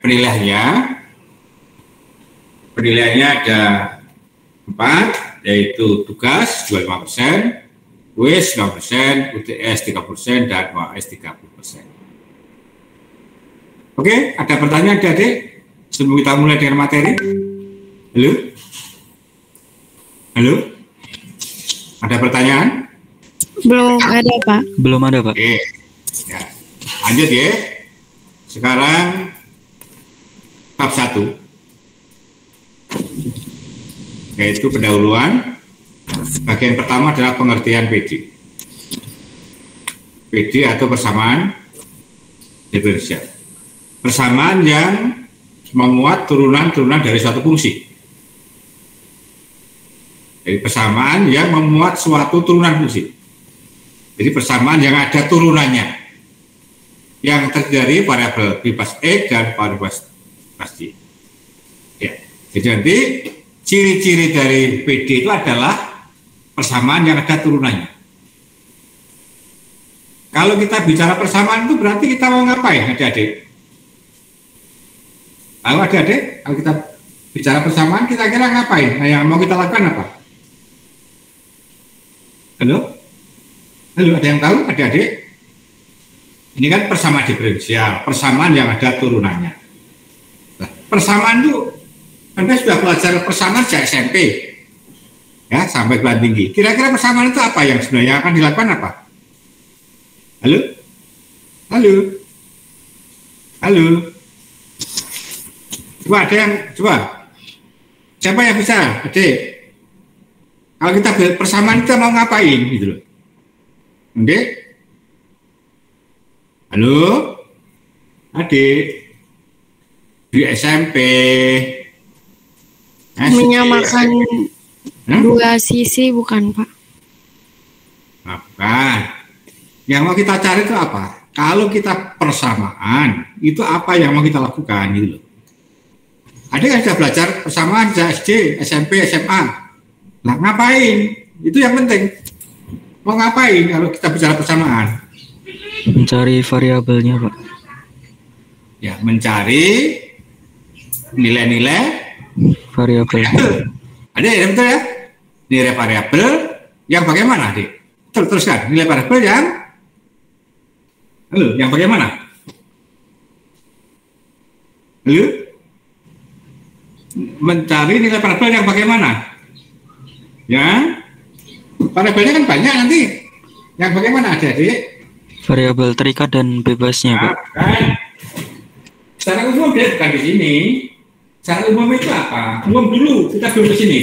penilaiannya ada 4, yaitu tugas 25%, kuis 5%, UTS 30%, dan UAS 30%. Oke, ada pertanyaan adik-adik sebelum kita mulai dengan materi? Halo? Halo? Ada pertanyaan? Belum ada, Pak. Belum ada, Pak. Oke, ya. Lanjut ya. Sekarang bab 1, yaitu pendahuluan. Bagian pertama adalah pengertian PD. PD atau persamaan diferensial. Persamaan yang memuat turunan-turunan dari suatu fungsi. Jadi persamaan yang memuat suatu turunan fungsi. Jadi persamaan yang ada turunannya, yang terjadi variabel bebas X dan variabel bebas Y. Ya. Jadi nanti ciri-ciri dari PD itu adalah persamaan yang ada turunannya. Kalau kita bicara persamaan itu berarti kita mau ngapain, adik-adik? Kalau adik-adik, kalau kita bicara persamaan, kita kira ngapain? Nah, yang mau kita lakukan apa? Halo? Halo, ada yang tahu, adik-adik? Ini kan persamaan diferensial, persamaan yang ada turunannya. Nah, persamaan itu, Anda sudah belajar persamaan sejak SMP, ya, sampai kelas tinggi. Kira-kira persamaan itu apa yang sebenarnya akan dilakukan apa? Halo? Halo? Halo? Coba ada yang, coba. Siapa yang bisa, adik? Kalau kita persamaan kita mau ngapain, gitu loh. Oke? Halo? Adik? Di SMP? Menyamakan dua sisi, bukan, Pak? Bukan. Yang mau kita cari itu apa? Kalau kita persamaan, itu apa yang mau kita lakukan, gitu loh. Ada yang sudah belajar persamaan sejak SD, SMP, SMA. Nah, ngapain? Itu yang penting. Mau ngapain kalau kita bicara persamaan? Mencari variabelnya, Pak. Ya, mencari nilai-nilai Variabel. Ada ya, betul ya? Nilai variabel yang bagaimana, adik? Teruskan. Nilai variabel yang halo, yang bagaimana? Halo? Mencari nilai variabel yang bagaimana? Ya, variabelnya kan banyak nanti. Yang bagaimana, adik? Variabel terikat dan bebasnya, Pak. Kan. Secara umum dia bukan di sini. Secara umum itu apa? Umum dulu, kita belum ke sini.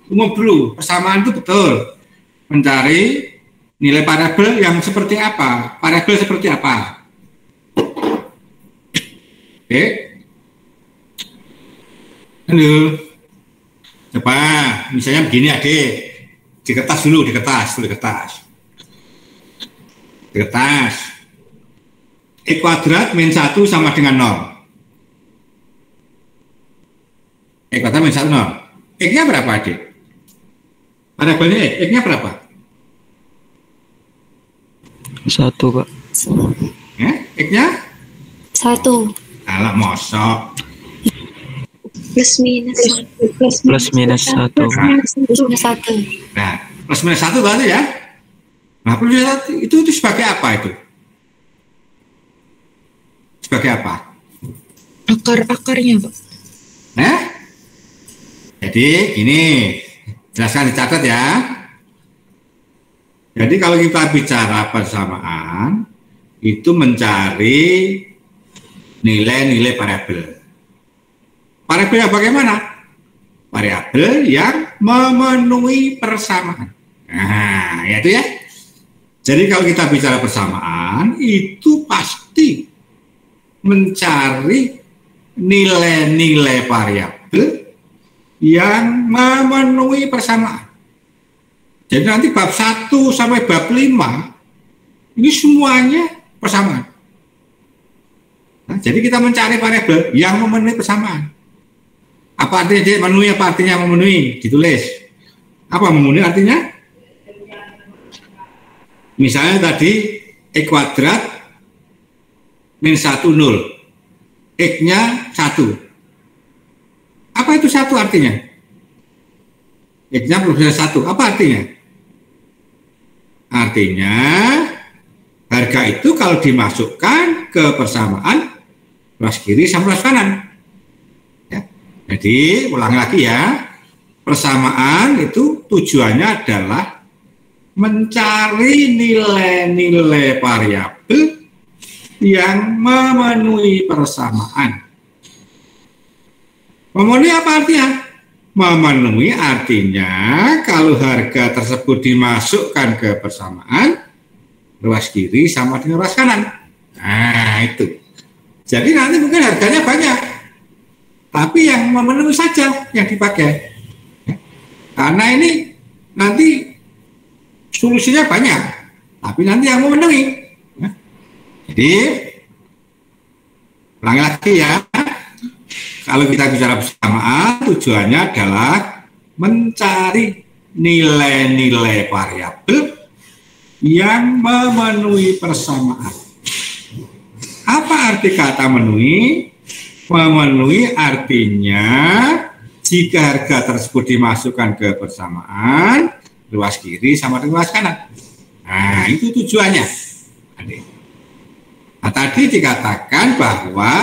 Umum dulu, persamaan itu betul. Mencari nilai variabel yang seperti apa? Variabel seperti apa? Oke. Halo. Coba, misalnya begini, adik. Di kertas dulu, di kertas. X kuadrat min 1 sama dengan 0. X kuadrat min 1, 0. X-nya berapa, adik? Variabelnya X-nya berapa? 1, Pak. Ya, X-nya? 1. Alah, mosok. Plus minus 1. Plus minus 1. Nah, plus minus 1 berarti ya? Nah, plus minus 1 itu sebagai apa itu? Sebagai apa? Akar-akarnya, Pak. Nah, jadi ini jelaskan, dicatat ya. Jadi kalau kita bicara persamaan, itu mencari nilai-nilai variabel. Variabel yang bagaimana? Variabel yang memenuhi persamaan. Nah, ya itu ya. Jadi kalau kita bicara persamaan, itu pasti mencari nilai-nilai variabel yang memenuhi persamaan. Jadi nanti bab 1 sampai bab 5 ini semuanya persamaan. Nah, jadi kita mencari variabel yang memenuhi persamaan. Apa artinya dia memenuhi, apa artinya memenuhi? Ditulis. Apa memenuhi artinya? Misalnya tadi X kuadrat min 1, 0. X-nya 1. Apa itu 1 artinya? X-nya plus 1. Apa artinya? Artinya harga itu kalau dimasukkan ke persamaan ruas kiri sama ruas kanan. Ya. Jadi ulang lagi ya, persamaan itu tujuannya adalah mencari nilai-nilai variabel yang memenuhi persamaan. Memenuhi apa artinya? Memenuhi artinya kalau harga tersebut dimasukkan ke persamaan, ruas kiri sama dengan ruas kanan. Nah, itu. Jadi nanti mungkin harganya banyak, tapi yang memenuhi saja yang dipakai. Karena ini nanti solusinya banyak, tapi nanti yang memenuhi. Jadi, ulangi lagi ya. Kalau kita bicara persamaan, tujuannya adalah mencari nilai-nilai variabel yang memenuhi persamaan. Apa arti kata memenuhi? Memenuhi artinya jika harga tersebut dimasukkan ke persamaan, ruas kiri sama dengan ruas kanan. Nah, itu tujuannya. Nah, tadi dikatakan bahwa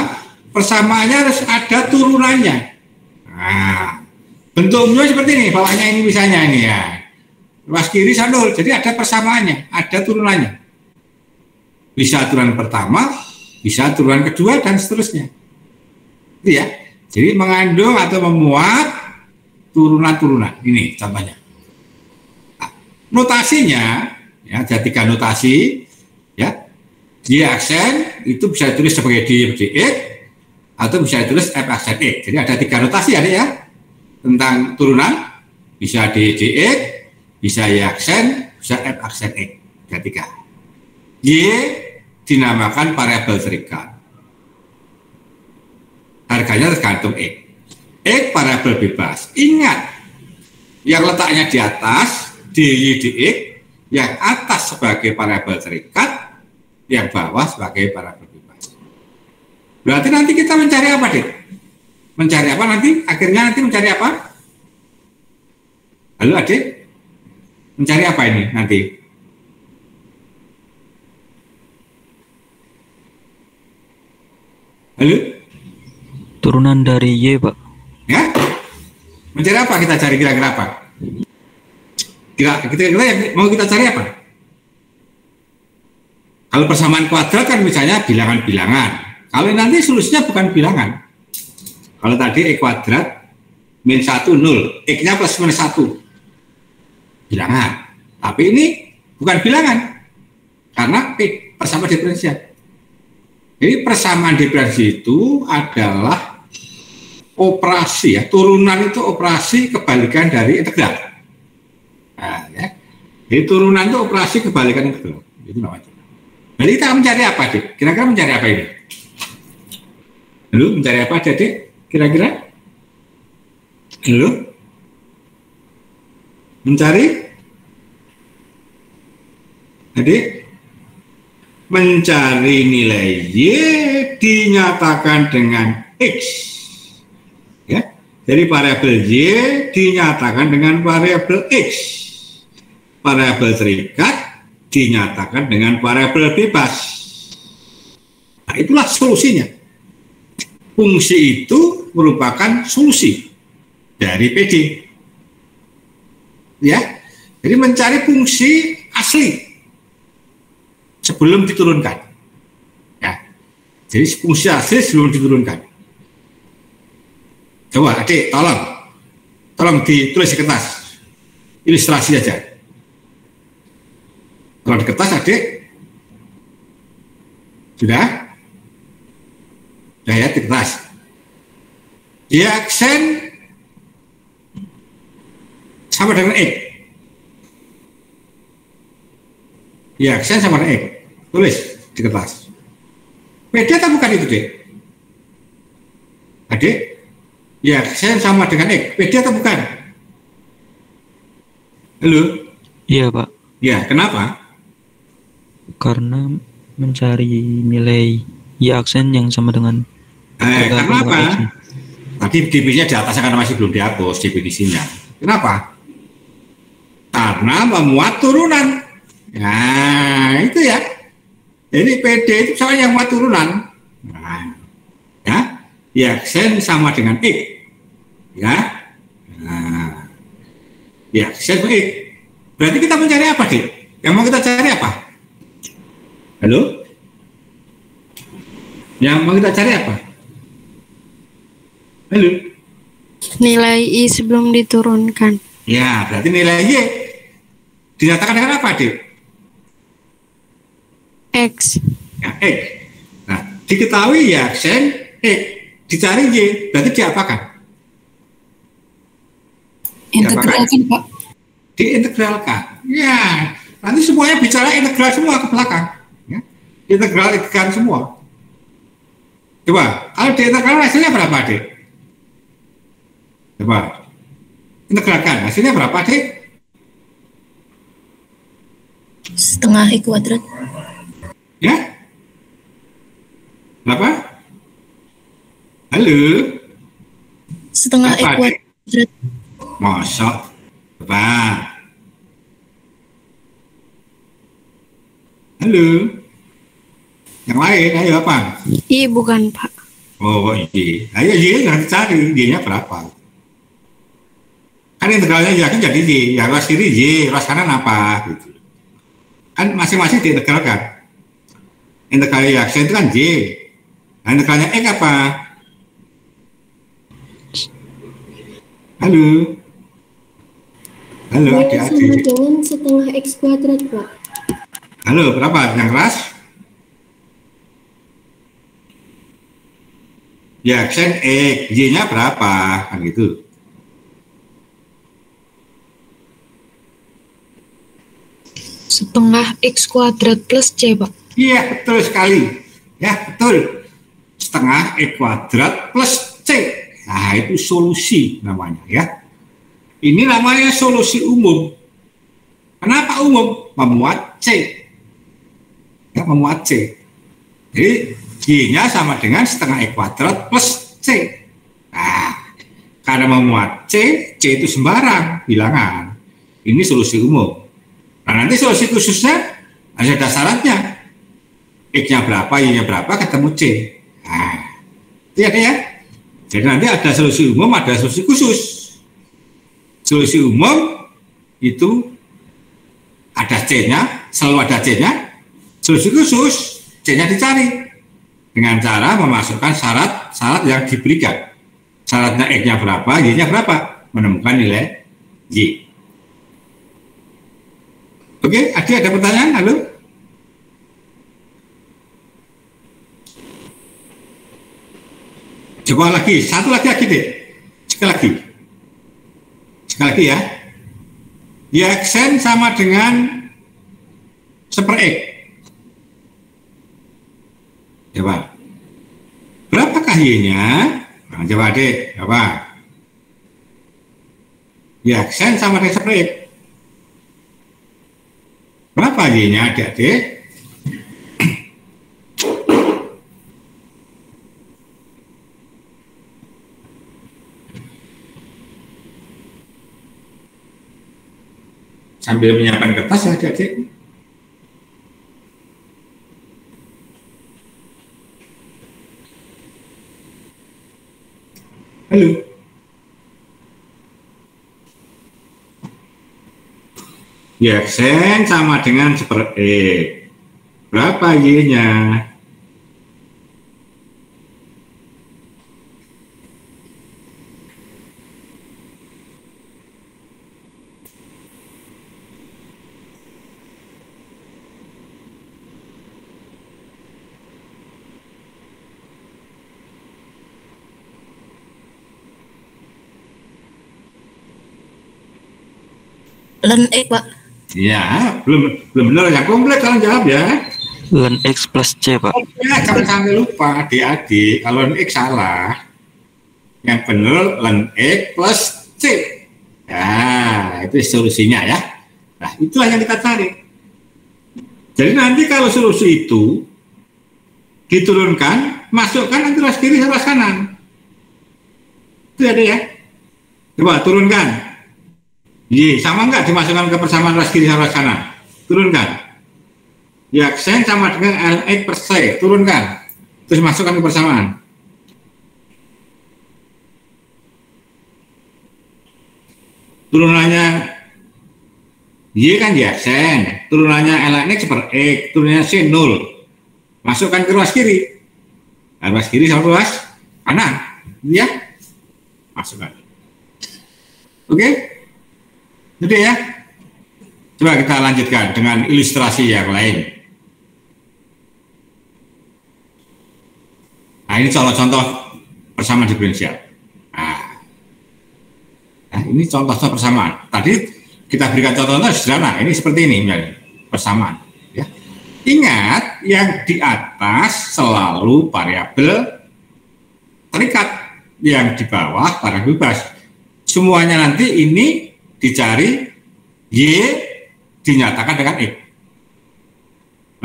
persamaannya harus ada turunannya. Nah, bentuknya seperti ini, bawahnya ini misalnya ini ya. Ruas kiri sama 0, jadi ada persamaannya, ada turunannya. Bisa turunan pertama, bisa turunan kedua, dan seterusnya. Itu ya. Jadi mengandung atau memuat turunan-turunan. Ini contohnya. Nah, notasinya, ya, ada 3 notasi, ya. Y aksen itu bisa ditulis sebagai dx, atau bisa ditulis f aksen x. Jadi ada 3 notasi ada ya tentang turunan, bisa dx, bisa y aksen, bisa f aksen x. Ada 3. Y dinamakan variabel terikat. Harganya tergantung x. X variabel bebas. Ingat, yang letaknya di atas dy dx, yang atas sebagai variabel terikat, yang bawah sebagai variabel bebas. Berarti nanti kita mencari apa, Dik? Mencari apa nanti? Akhirnya nanti mencari apa? Halo, Adik? Mencari apa ini nanti? Halo? Turunan dari Y, Pak. Ya? Mencari apa kita cari kira-kira apa? Kira-kira yang mau kita cari apa? Kalau persamaan kuadrat kan misalnya bilangan-bilangan. Kalau nanti solusinya bukan bilangan. Kalau tadi E kuadrat min 1, 0. X-nya plus minus 1. Bilangan. Tapi ini bukan bilangan. Karena persamaan diferensial. Jadi persamaan diferensial itu adalah operasi ya. Turunan itu operasi kebalikan dari integral. Nah, ya. Jadi turunan itu operasi kebalikan integral. Itu namanya. Jadi kita mencari apa, Dik? Kira-kira mencari apa ini? Lalu mencari apa, Dik? Kira-kira? Lalu? Mencari? Jadi mencari nilai Y dinyatakan dengan X. Ya. Jadi variabel Y dinyatakan dengan variabel X. Variabel terikat dinyatakan dengan variabel bebas. Nah, itulah solusinya. Fungsi itu merupakan solusi dari PD. Ya. Jadi mencari fungsi asli sebelum diturunkan. Ya. Jadi fungsi asli sebelum diturunkan. Coba, Adik, tolong ditulis di kertas. Ilustrasi aja. Kalau di kertas, Adik, sudah ya di kertas. Y aksen sama dengan X. Y aksen sama dengan X. Tulis di kertas. Beda atau bukan itu, Dek? Adik, Y aksen sama dengan X. Beda atau bukan? Halo? Iya, Pak. Ya, kenapa? Karena mencari nilai Y aksen yang sama dengan Tergantung Karena apa? X-nya. Tadi definisinya di atasnya karena masih belum dihapus definisinya. Kenapa? Karena memuat turunan. Nah, itu ya. Jadi PD itu sama yang muat turunan. Nah, ya. Ya, Xen sama dengan X. Ya. Nah, ya, Xen X. Berarti kita mencari apa, Dik? Yang mau kita cari apa? Halo? Yang mau kita cari apa? Halo? Nilai I sebelum diturunkan. Ya, berarti nilai Y dinyatakan dengan apa, Dik? X. Ya, X. Nah, diketahui ya Xen X, dicari Y, berarti diapakan? Integralkan, Pak. Diintegralkan. Ya, nanti semuanya bicara integral semua ke belakang. Ya. Integralkan semua. Coba, kalau diintegral hasilnya berapa, Dik? Coba, integralkan hasilnya berapa, Dik? Setengah I kuadrat. Ya? Berapa? Halo? Setengah I Apa, Dik? kuadrat. Masa? Coba. Halo? Yang lain, ayo apa? I bukan, Pak. Oh, Y. Ayo Y jangan dicari, Y-nya berapa? Kan integralnya Y kan jadi Y, ya ruas kiri Y, ruas kanan apa? Gitu. Kan masing-masing diintegralkan. Integralnya Y itu kan Y. Nah, integralnya X apa? Halo? Halo, Sama adik-adik. dengan setengah X kuadrat, Pak. Halo, berapa? Yang keras? Ya, Xen X, Y-nya berapa? Kan gitu. Setengah X kuadrat plus C, Pak. Iya, betul sekali. Ya, betul. Setengah E kuadrat plus C. Nah, itu solusi namanya ya. Ini namanya solusi umum. Kenapa umum? Memuat C. Ya, memuat C. Jadi, Y-nya sama dengan setengah E kuadrat plus C. Nah, karena memuat C, C itu sembarang bilangan. Ini solusi umum. Nah, nanti solusi khususnya ada syaratnya. X-nya berapa, Y-nya berapa, ketemu C. Nah, itu ya. Jadi nanti ada solusi umum, ada solusi khusus. Solusi umum itu ada C-nya, selalu ada C-nya. Solusi khusus, C-nya dicari dengan cara memasukkan syarat yang diberikan. Syaratnya X-nya berapa, Y-nya berapa, menemukan nilai Y. Oke, Adi ada pertanyaan? Halo? Coba lagi, satu lagi deh. Sekali lagi ya. Y Xen sama dengan seper X. Coba. Berapakah Y-nya? Nah, coba adik, coba. Y Xen sama dengan seper X. Berapa Y-nya adik-adik? Sambil menyiapkan kertas ya adik-adik. Halo. Ya, Xen sama dengan seperti X. Berapa Y-nya? Ln X, Pak. Ya, belum benar yang komplit kalian jawab ya. Ln X plus C, Pak. Ya, jangan sampai lupa adik-adik, kalau X salah. Yang benar ln X plus C. Nah, itu solusinya ya. Nah, itulah yang kita cari. Jadi nanti kalau solusi itu diturunkan masukkan nanti ruas kiri sama ruas kanan. Itu ada ya. Coba turunkan. Y sama enggak dimasukkan ke persamaan ruas kiri sama ruas kanan? Turunkan. Y sama dengan LX per C. Turunkan. Terus masukkan ke persamaan. Turunannya Y kan Y aksen, turunannya LX per X, turunannya C 0. Masukkan ke ruas kiri. Nah, ruas kiri sama ruas kanan. Ya. Masukkan. Oke? Jadi ya. Coba kita lanjutkan dengan ilustrasi yang lain. Nah, ini contoh-contoh persamaan diferensial. Nah, ini contoh-contoh persamaan. Tadi kita berikan contoh-contoh sederhana. Ini seperti ini misalnya, persamaan. Ya. Ingat, yang di atas selalu variabel terikat, yang di bawah variabel bebas. Semuanya nanti ini dicari Y dinyatakan dengan X.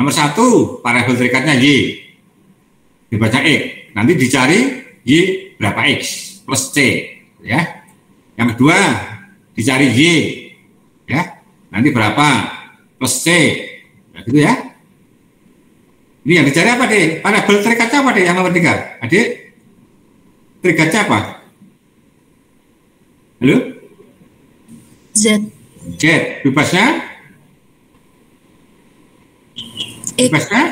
Nomor 1 variabel terikatnya Y, dibaca X. Nanti dicari Y berapa X plus C, ya. Yang kedua dicari Y, ya. Nanti berapa plus C, nah, gitu ya. Ini yang dicari apa deh? Variabel terikatnya apa deh? Yang nomor 3, adik? Terikatnya apa? Halo? Z. Z. Bebasnya? X. Bebasnya?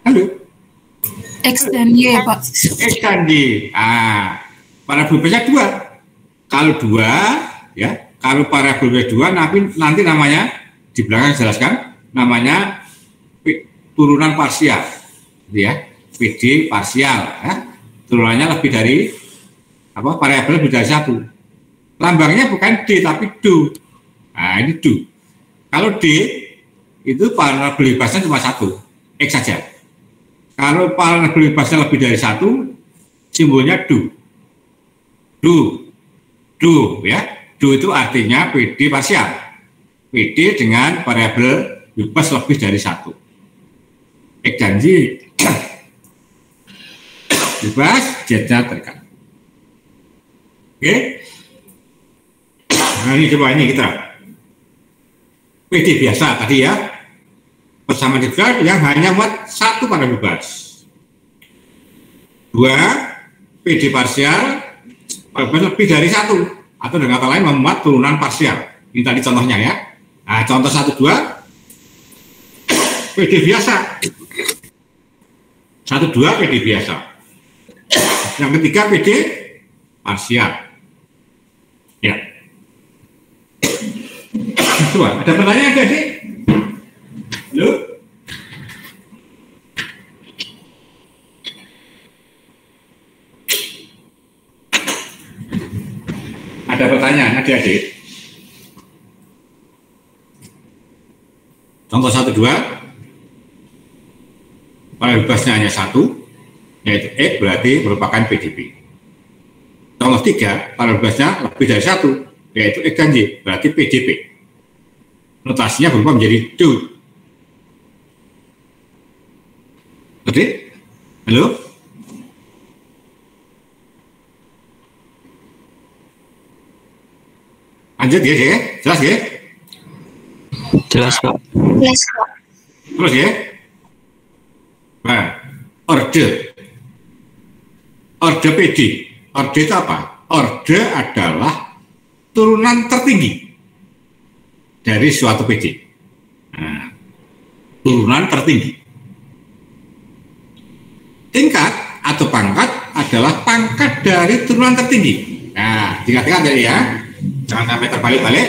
Halo? X dan Y, Pak. X dan Y. Variabel bebasnya 2. Kalau 2, ya. Kalau variabel 2 nanti namanya di belakang jelaskan namanya turunan parsial, gitu ya. PD parsial, ya. Turunannya lebih dari variabel lebih dari 1. Lambangnya bukan D tapi do. Nah, ini do. Kalau D itu variabel bebasnya cuma 1, X saja. Kalau variabel bebasnya lebih dari 1, simbolnya do. Do, ya. Do itu artinya PD parsial. PD dengan variabel bebas lebih dari 1. X dan Y bebas, Z-nya terikat. Oke. Nah, ini coba ini kita PD biasa tadi ya, persamaan diferensial yang hanya buat 1 pada bebas. 2 PD parsial lebih dari 1, atau dengan kata lain memuat turunan parsial. Ini tadi contohnya ya. Nah, contoh 1, 2 PD biasa. 1, 2 PD biasa. Yang ketiga PD parsial. Ya. Coba, ada pertanyaan ada sih? Halo? Ada pertanyaan adik-adik? Contoh 1, 2 variabel bebasnya hanya 1, yaitu X berarti merupakan PDB. Contoh 3 variabel bebasnya lebih dari 1, yaitu X dan Y berarti PDB. Notasinya berubah menjadi do. Oke? Halo? Lanjut ya, jelas ya? Jelas, Pak. Jelas, Pak. Terus ya? Nah, orde PD. Orde itu apa? Orde adalah turunan tertinggi dari suatu PD. Nah, turunan tertinggi. Tingkat atau pangkat adalah pangkat dari turunan tertinggi. Nah, diingat-ingat tadi ya. Jangan sampai terbalik-balik.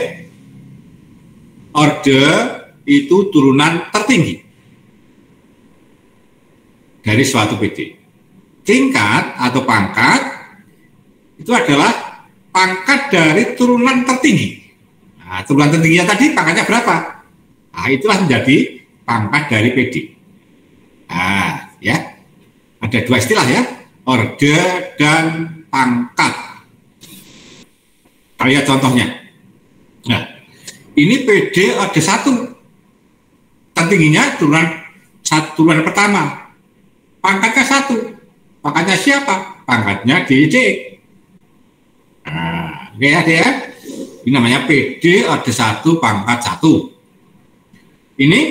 Orde itu turunan tertinggi dari suatu PD. Tingkat atau pangkat itu adalah pangkat dari turunan tertinggi. Nah, turunan tertingginya tadi pangkatnya berapa? Nah, itulah menjadi pangkat dari PD. Nah, ya. Ada 2 istilah ya, orde dan pangkat. Kita lihat contohnya. Nah, ini PD orde 1. Tertingginya turunan pertama. pangkatnya 1. Pangkatnya siapa? Pangkatnya DJ. Nah, oke ya, dia. Ini namanya PD orde 1 pangkat 1. Ini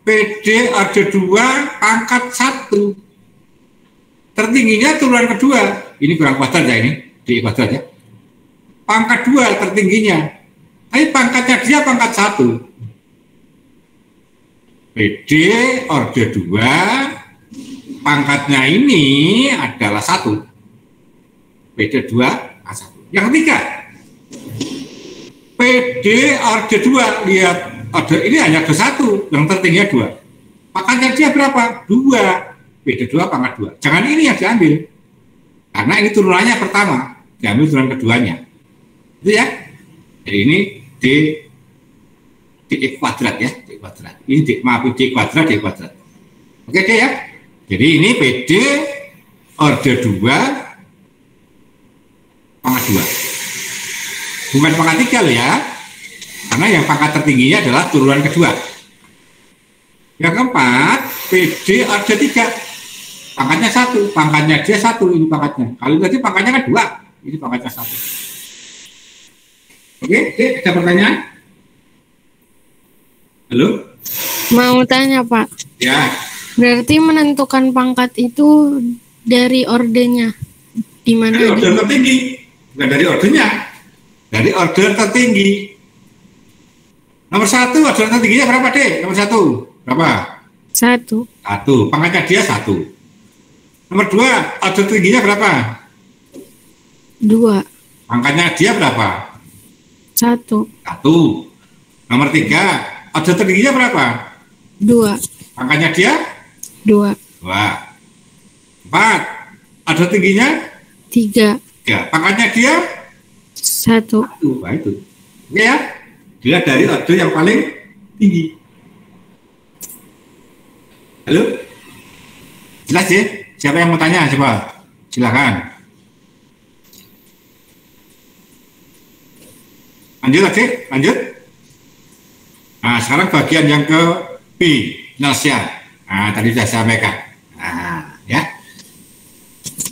PD orde 2 pangkat 1. Tertingginya turunan kedua. Ini kurang kuadrat ya, ini di kuadrat ya. Pangkat 2 tertingginya. Tapi pangkatnya dia pangkat 1. PD orde 2 pangkatnya ini adalah 1. PD 2 A1. Yang ketiga, PD orde 2, lihat orde ini hanya orde 1, yang tertingginya 2. Pangkatnya dia berapa? 2. PD 2 pangkat 2. Jangan ini yang diambil. Karena ini turunannya pertama, diambil turunan keduanya. Itu ya. Jadi ini D kuadrat ya, D kuadrat. Ini D kuadrat, D kuadrat. Oke deh ya. Jadi ini PD orde 2 pangkat 2. Bukan pangkat 3 loh ya. Karena yang pangkat tertingginya adalah turunan kedua. Yang keempat, PD orde 3. Pangkatnya 1, pangkatnya dia 1, ini pangkatnya. Kalau tadi pangkatnya kan 2, ini pangkatnya 1. Oke, ada pertanyaan? Halo? Mau tanya Pak. Ya. Berarti menentukan pangkat itu dari ordenya. Di mana? Dari order tertinggi, bukan dari ordernya. Dari order tertinggi. Nomor 1, order tertingginya berapa deh? Nomor 1, berapa? 1. 1, pangkatnya dia 1. Nomor 2, order tingginya berapa? 2. Pangkatnya dia berapa? 1. 1. Nomor 3, order tertingginya berapa? 2. Pangkatnya dia? 2. 2. 4. Order tingginya? 3. 3. Pangkatnya dia? 1. 1. Nah, itu. Oke ya? Dia dari order yang paling tinggi. Halo? Jelas ya? Siapa yang mau tanya? Coba. Silakan. Lanjut lagi? Lanjut? Nah, sekarang bagian yang ke B, penyelesaian. Nah, tadi sudah saya sampaikan. Nah, ya.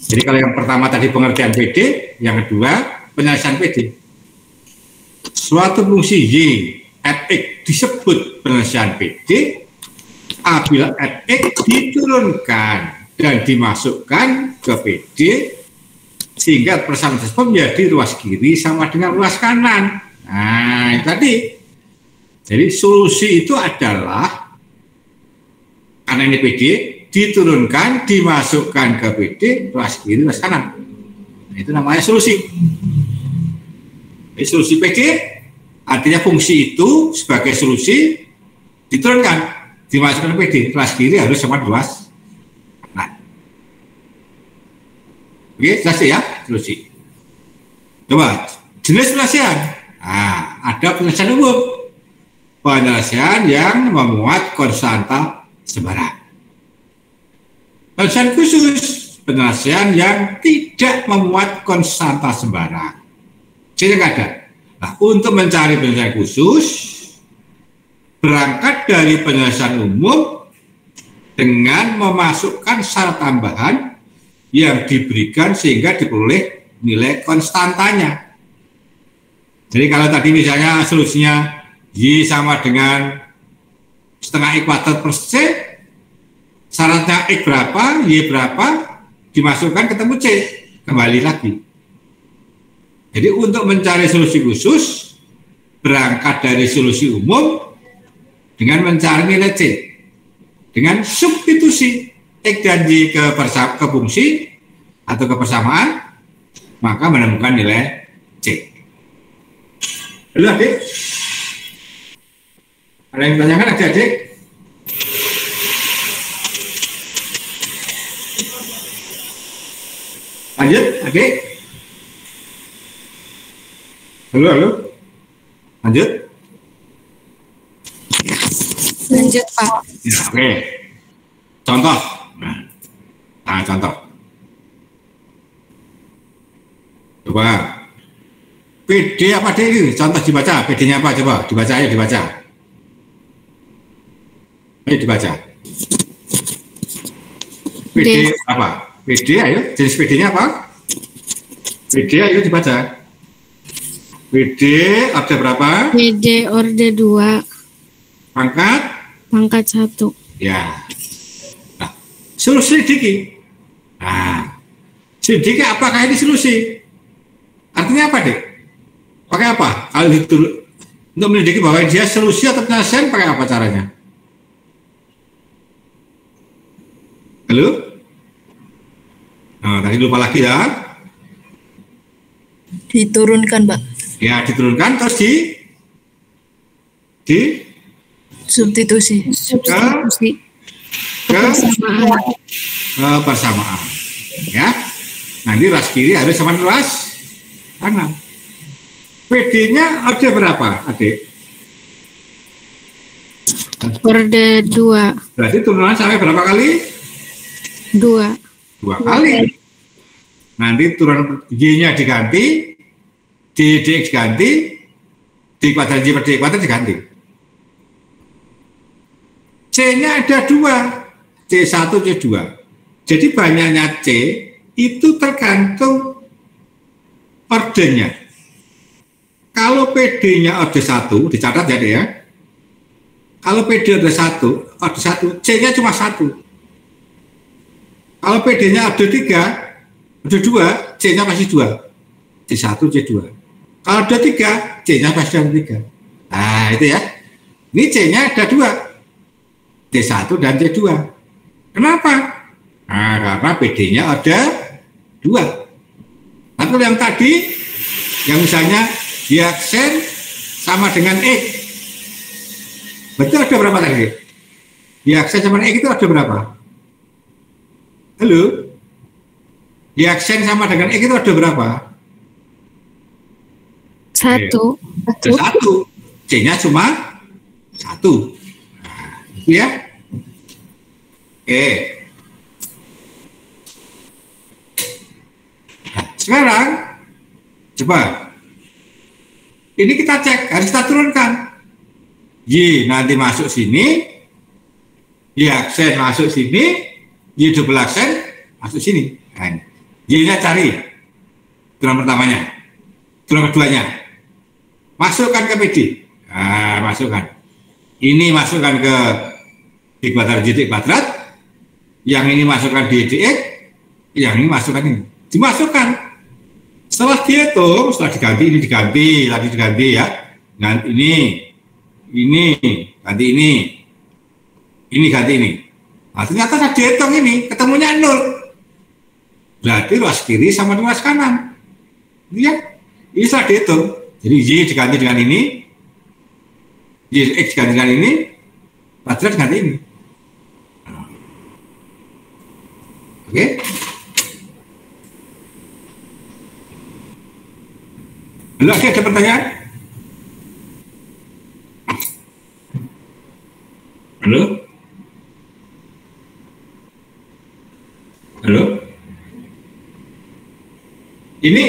Jadi kalau yang pertama tadi pengertian PD, yang kedua penyelesaian PD. Suatu fungsi Y at X disebut penyelesaian PD apabila at X diturunkan dan dimasukkan ke PD sehingga persamaan tersebut menjadi ruas kiri sama dengan ruas kanan. Nah, itu tadi. Jadi solusi itu adalah karena ini PD diturunkan, dimasukkan ke PD, ruas kiri, ruas kanan. Nah, itu namanya solusi. Jadi solusi PD artinya fungsi itu sebagai solusi diturunkan, dimasukkan ke PD, ruas kiri harus sama ruas. Oke, jelas ya, solusi. Coba, jenis penyelesaian. Nah, ada penyelesaian umum. Penyelesaian yang memuat konstanta sembarang. Penyelesaian khusus. Penyelesaian yang tidak memuat konstanta sembarang. Jadi nggak ada. Nah, untuk mencari penyelesaian khusus, berangkat dari penyelesaian umum dengan memasukkan syarat tambahan yang diberikan sehingga diperoleh nilai konstantanya. Jadi kalau tadi misalnya solusinya Y sama dengan setengah X kuadrat per C, syaratnya X berapa, Y berapa, dimasukkan ketemu C, kembali lagi. Jadi untuk mencari solusi khusus, berangkat dari solusi umum dengan mencari nilai C. Dengan substitusi X dan Y ke fungsi atau ke persamaan, maka menemukan nilai C. Lalu adik, ada yang tanyakan adik-adik? Lanjut, adik. Halo. Lanjut. Lanjut, Pak. Ya, oke. Contoh. Nah, contoh. Coba. PD apa ini? Contoh dibaca. PD-nya apa? Coba dibaca, ayo dibaca. Ayo dibaca. PD apa? PD, ayo. Jenis PD-nya apa? PD, ayo dibaca. PD orde berapa? PD orde 2. Pangkat? Pangkat 1. Ya. Nah, suruh selidiki. Nah, selidiki apakah ini solusi? Artinya apa, Dek? Pakai apa? Kalau untuk menyelidiki bahwa dia solusi atau penyelesaian, pakai apa caranya? Halo? Nah, tadi lupa lagi ya. Diturunkan, Pak. Ya, diturunkan terus di Substitusi. Substitusi. ke Persamaan. persamaan. Ya. Nanti ras kiri harus sama ras kanan. PD-nya ada berapa, Adik? Orde 2. Berarti turunan sampai berapa kali? 2. 2 kali. Nanti turunan Y-nya diganti, DX ganti, D kuadrat Y per D kuadrat diganti. C-nya ada 2, C1, C2. Jadi banyaknya C itu tergantung ordenya. Kalau PD-nya orde 1, dicatat ya, ya. Kalau PD orde 1, C-nya cuma 1. Kalau PD-nya orde 3, orde 2, C-nya masih 2. C1, C2. Kalau orde 3, C-nya masih ada 3. Nah, itu ya. Ini C-nya ada 2. C1 dan C2. Kenapa? Nah, karena PD-nya ada 2. Atau yang tadi, yang misalnya diaksen sama dengan X. Betul ada berapa tadi? Diaksen sama X itu ada berapa? Halo? Diaksen sama dengan X itu ada berapa? 1. Ada 1. C-nya cuma 1. Nah, itu ya. Oke. Nah, sekarang coba ini kita cek, harus kita turunkan. Y nanti masuk sini, Y aksen masuk sini, Y double aksen masuk sini. Nah, Y-nya cari turunan pertamanya, turunan keduanya, masukkan ke PD. Nah, masukkan. Ini masukkan ke D kuadrat Y kuadrat, yang ini masukkan di DX, yang ini masukkan ini. Dimasukkan. Setelah dihitung, setelah diganti, ini diganti, lagi diganti ya. Ganti ini, ganti ini ganti ini. Nah, ternyata saya dihitung ini, ketemunya 0. Berarti ruas kiri sama ruas kanan. Ya, ini setelah dihitung. Jadi Y diganti dengan ini, Y X diganti dengan ini, kuadrat ganti ini. Oke. Lagi ada pertanyaan? Halo? Halo? Ini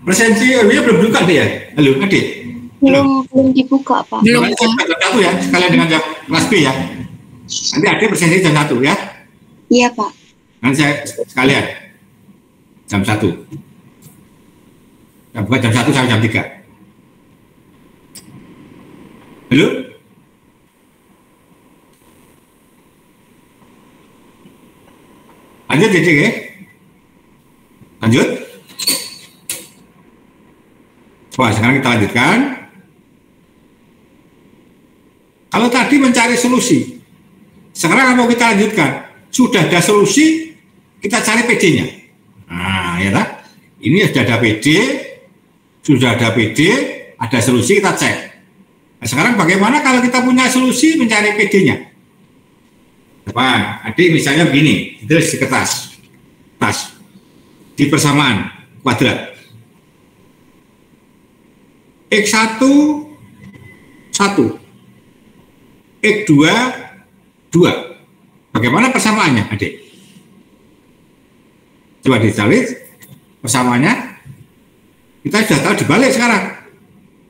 presensi belum buka deh ya? Halo, Adik? Belum dibuka, Pak. Belum. Jam 1 ya, sekalian dengan jam kelas B ya. Nanti Adik presensi jam 1 ya. Iya, Pak. Nanti saya sekalian jam 1. Bukan jam 1 sampai jam 3. Halo? Lanjut ya? Lanjut? Wah, sekarang kita lanjutkan. Kalau tadi mencari solusi, sekarang mau kita lanjutkan. Sudah ada solusi, kita cari PD-nya. Nah, ya tak? Ini sudah ada PD, sudah ada PD, ada solusi, kita cek. Nah, sekarang bagaimana kalau kita punya solusi mencari PD-nya? Depan, adik misalnya begini, itu di kertas, tas, di persamaan kuadrat. X1, 1, X2, 2. Bagaimana persamaannya, adik? Coba dicari persamaannya. Kita sudah tahu dibalik sekarang.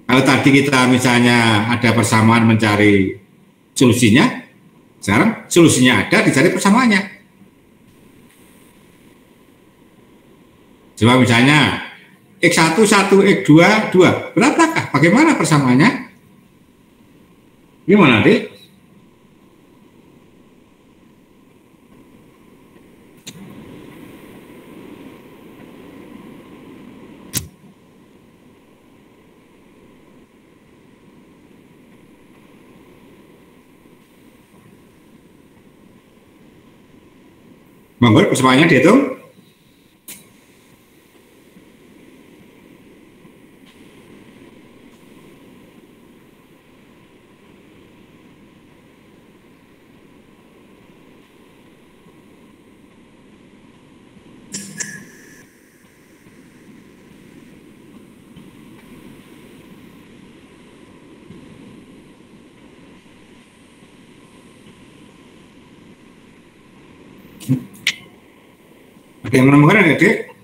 Kalau tadi kita misalnya ada persamaan mencari solusinya, sekarang solusinya ada, dicari persamaannya. Coba misalnya X1, 1, X2, 2. Berapakah? Bagaimana persamaannya? Gimana, Dik? Monggo persamaannya dihitung. Ada yang menemukan ada, Dek?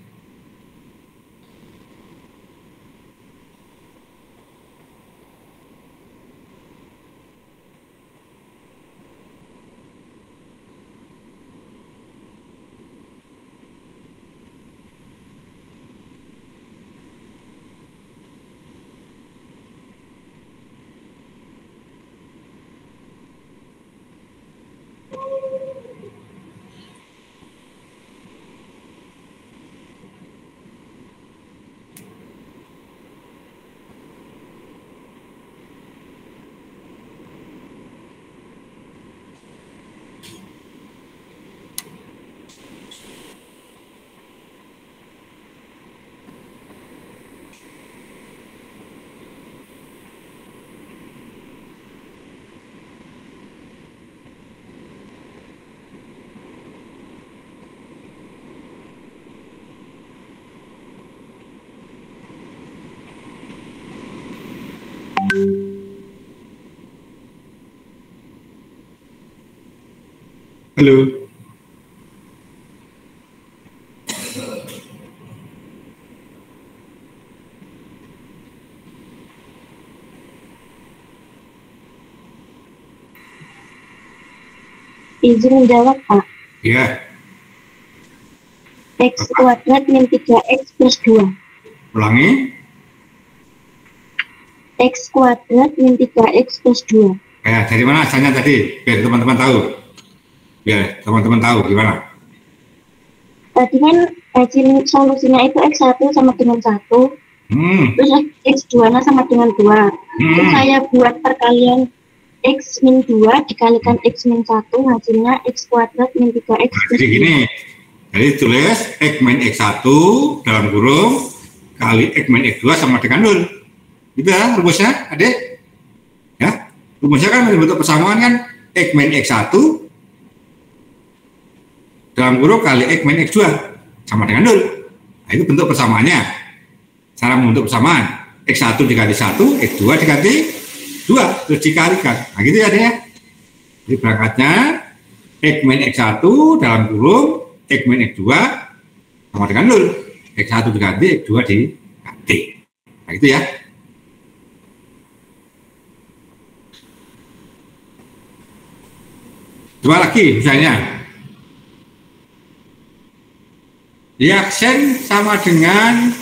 Halo. Izin menjawab, Pak. Ya, X kuadrat min 3X plus 2. ulangi. X kuadrat min 3X plus 2. Ya, dari mana asalnya tadi? Biar teman-teman tahu. Biar teman-teman tahu gimana. Tadi kan hasil solusinya itu X1 sama dengan 1. Terus X2 sama dengan 2. Terus saya buat perkalian X min 2 dikalikan X min 1, hasilnya X kuadrat min 3X plus 2. Jadi gini, jadi tulis X min X1 dalam kurung kali X min X2 sama dengan 0. Gitu ya rumusnya, adik? Ya, rumusnya kan bentuk persamaan kan X min X1 dalam kurung kali X min X2 sama dengan 0. Nah, itu bentuk persamaannya. Cara membentuk persamaan X1 dikali 1, X2 diganti 2, terus dikalikan. Nah gitu ya, deh. Jadi berangkatnya X min X1 dalam kurung X min X2 sama dengan 0. X1 diganti, X2 diganti. Nah gitu ya. Coba lagi misalnya reaction sama dengan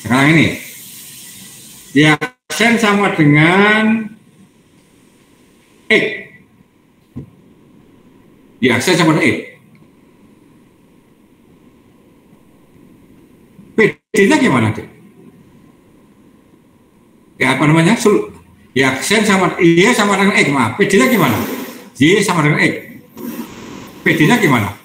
sekarang ini. Reaction sama dengan X. Reaction sama dengan X. PD-nya gimana, Dek? Ya apa namanya? Reaction sama Y sama dengan X. Maaf, PD-nya gimana? Y sama dengan X. PD-nya gimana?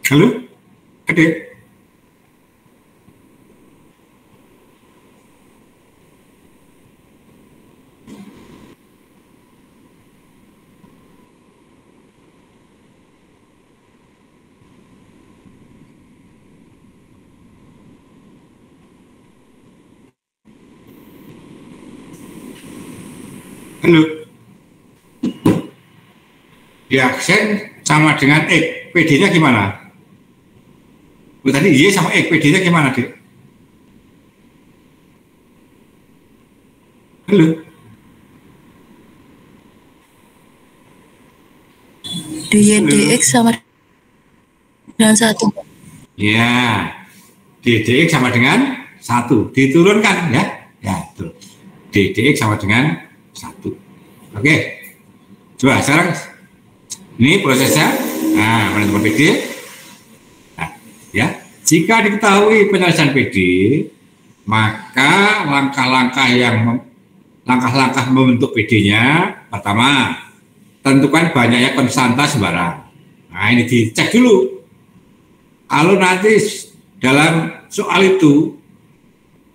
Halo, adik. Halo. Ya, X sama dengan X. PD-nya gimana? Tadi Y sama X, PD-nya gimana, Dek? Halo. DX sama dengan 1. Ya, DDX sama dengan 1. Diturunkan ya. Ya, betul. DDX sama dengan 1. Oke. Coba sekarang ini prosesnya. Nah, menentukan PD. Nah, ya. Jika diketahui penyelesaian PD, maka langkah-langkah membentuk PD-nya pertama, tentukan banyaknya konstanta sembarang. Nah, ini dicek dulu. Kalau nanti dalam soal itu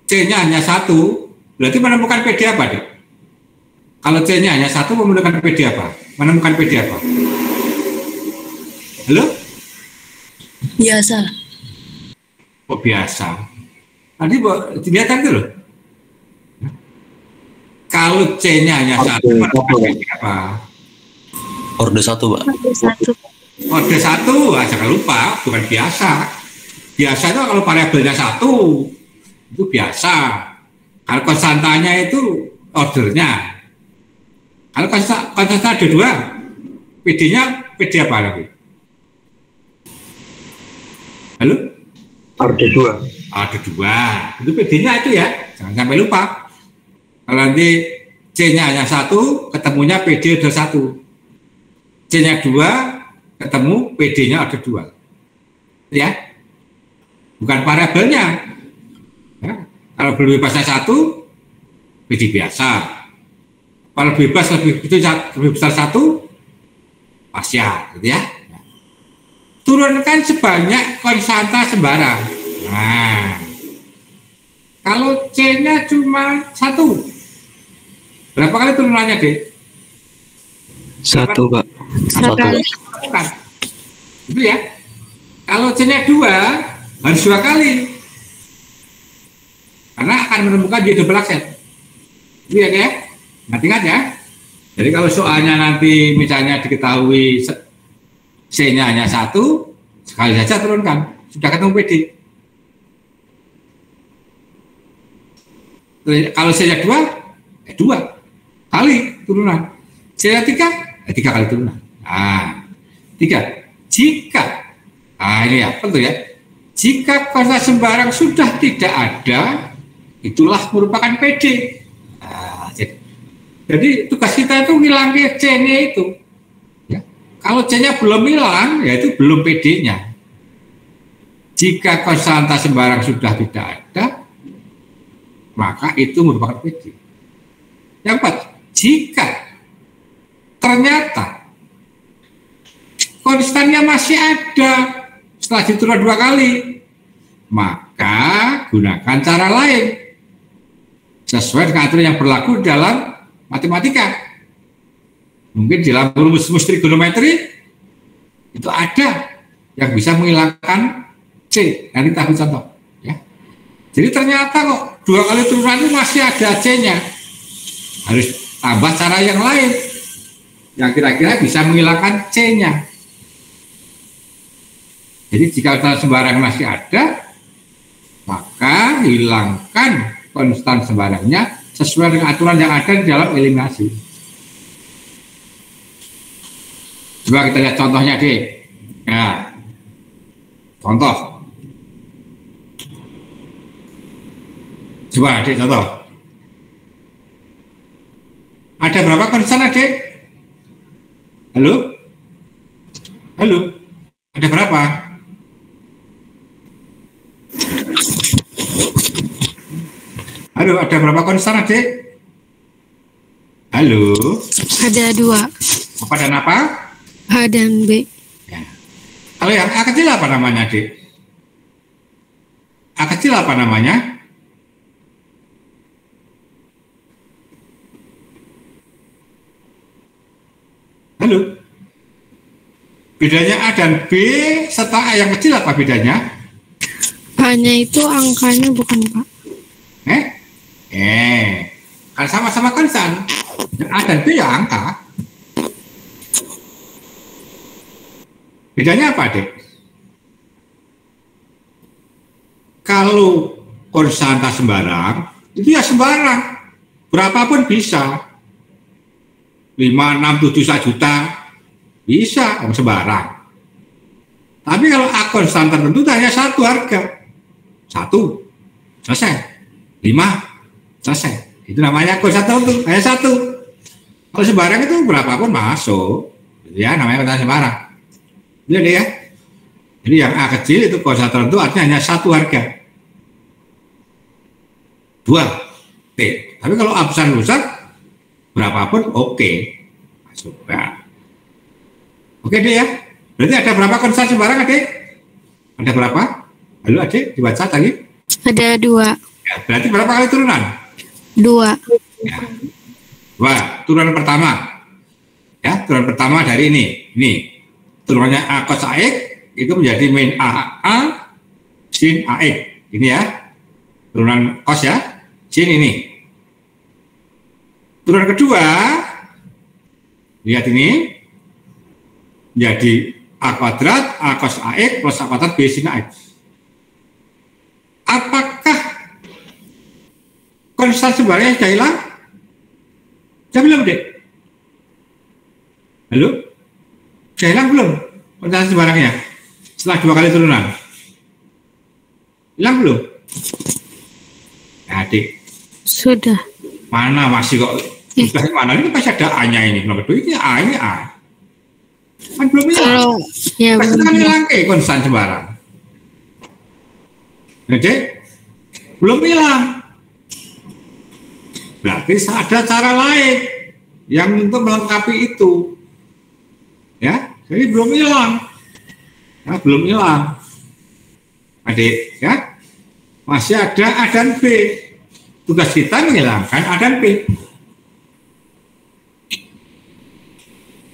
C-nya hanya 1, berarti menemukan PD apa, Dek? Kalau C-nya hanya 1, menemukan PD apa? Menemukan PD apa? Halo? Biasa. Oh, biasa. Tadi dilihat kan dulu. Kalau C-nya hanya 1, menemukan PD apa? Orde 1, Pak. Orde 1, jangan lupa, bukan biasa. Biasa itu kalau variabelnya 1, itu biasa. Kalau konstantanya itu ordernya. Kalau konstanta ada 2, PD-nya PD apa lagi? Halo? Orde 2. Ada 2. Itu PD-nya itu ya. Jangan sampai lupa. Kalau nanti C-nya hanya 1, ketemunya PD ada 1. C-nya 2, ketemu PD-nya ada 2. Ya. Bukan variabelnya. Ya. Kalau bebasnya 1, PD biasa. Kalau bebas lebih besar 1, parsial, gitu ya. Turunkan sebanyak konstanta sembarang. Nah, kalau C-nya cuma 1, berapa kali turunannya, Dek? 1, Pak. 1 kali. Itu ya. Kalau C-nya 2, harus 2 kali. Karena akan menemukan dia double accent. Itu ya, ya. Ingat ya. Jadi kalau soalnya nanti misalnya diketahui C-nya hanya 1, sekali saja turunkan. Sudah ketemu PD. Kalau C-nya 2, 2 kali turunan. C-nya 3, 3 kali turunan. Nah, 3. Jika, ini ya, tentu ya. Jika konstanta sembarang sudah tidak ada, itulah merupakan PD. Nah, jadi tugas kita itu ngilangin C-nya itu. Ya. Kalau C-nya belum hilang, ya itu belum PD-nya. Jika konstanta sembarang sudah tidak ada, maka itu merupakan PD. Yang 4, jika ternyata konstannya masih ada setelah diturunkan 2 kali, maka gunakan cara lain sesuai dengan aturan yang berlaku dalam matematika. Mungkin dalam rumus trigonometri itu ada yang bisa menghilangkan C. Nanti kita ambil contoh. Ya. Jadi ternyata kok 2 kali turunan itu masih ada C-nya. Harus tambah cara yang lain yang kira-kira bisa menghilangkan C-nya. Jadi jika konstan sembarang masih ada, maka hilangkan konstan sembarangnya sesuai dengan aturan yang ada di dalam eliminasi. Coba kita lihat contohnya, Dek. Ya. Contoh. Coba, Dek, contoh. Ada berapa konstan, Dek? Halo? Halo? Ada berapa? Halo, ada berapa konstan, Adik? Halo? Ada 2. Apa dan apa? A dan B. Ya. Kalau yang A kecil apa namanya, Dik? A kecil apa namanya? Halo? Bedanya A dan B serta A yang kecil apa bedanya? A-nya itu angkanya bukan, Pak. Kan sama-sama konstan. A dan B ya angka. Bedanya apa, Dek? Kalau konstanta sembarang, itu ya sembarang. Berapapun bisa. 5, 6, 7, 1 juta. Bisa, sembarang. Tapi kalau A konstan tertentu hanya satu harga. 1, selesai. 5, selesai. Itu namanya konstan tertentu, hanya satu. Kalau sembarang itu berapapun masuk. Ya, namanya konstan sembarang. Jadi ya. Jadi yang A kecil itu konstan tertentu artinya hanya satu harga. 2, T. Tapi kalau A besar berapapun oke. Masuk. Nah. Oke deh ya. Berarti ada berapa konstan sembarang, Adik? Ada berapa? Lalu Adik dibaca tadi? Ada 2. Ya, berarti berapa kali turunan? 2. Ya. 2. Turunan pertama. Ya, turunan pertama dari ini. Ini. Turunannya A cos AX itu menjadi min A sin AX. Ini ya. Turunan cos ya. Sin ini. Turunan kedua. Lihat ini. Jadi A kuadrat, A cos AX plus A kuadrat B sin AX. Apakah konstan sembarangnya sudah hilang? Sudah belum, Dek? Halo? Sudah hilang belum konstan sembarangnya? Setelah 2 kali turunan. Hilang belum? Ya, Dek. Sudah. Mana masih kok? Sudah mana? Ini pasti ada A-nya ini. Nomor 2 ini A, ini A. Kan belum hilang. Ya, pasti kan hilang konstan sembarang. Jadi belum hilang. Berarti ada cara lain yang untuk melengkapi itu. Ya, jadi belum hilang. Ya, belum hilang. Adik, ya. Masih ada A dan B. Tugas kita menghilangkan A dan B.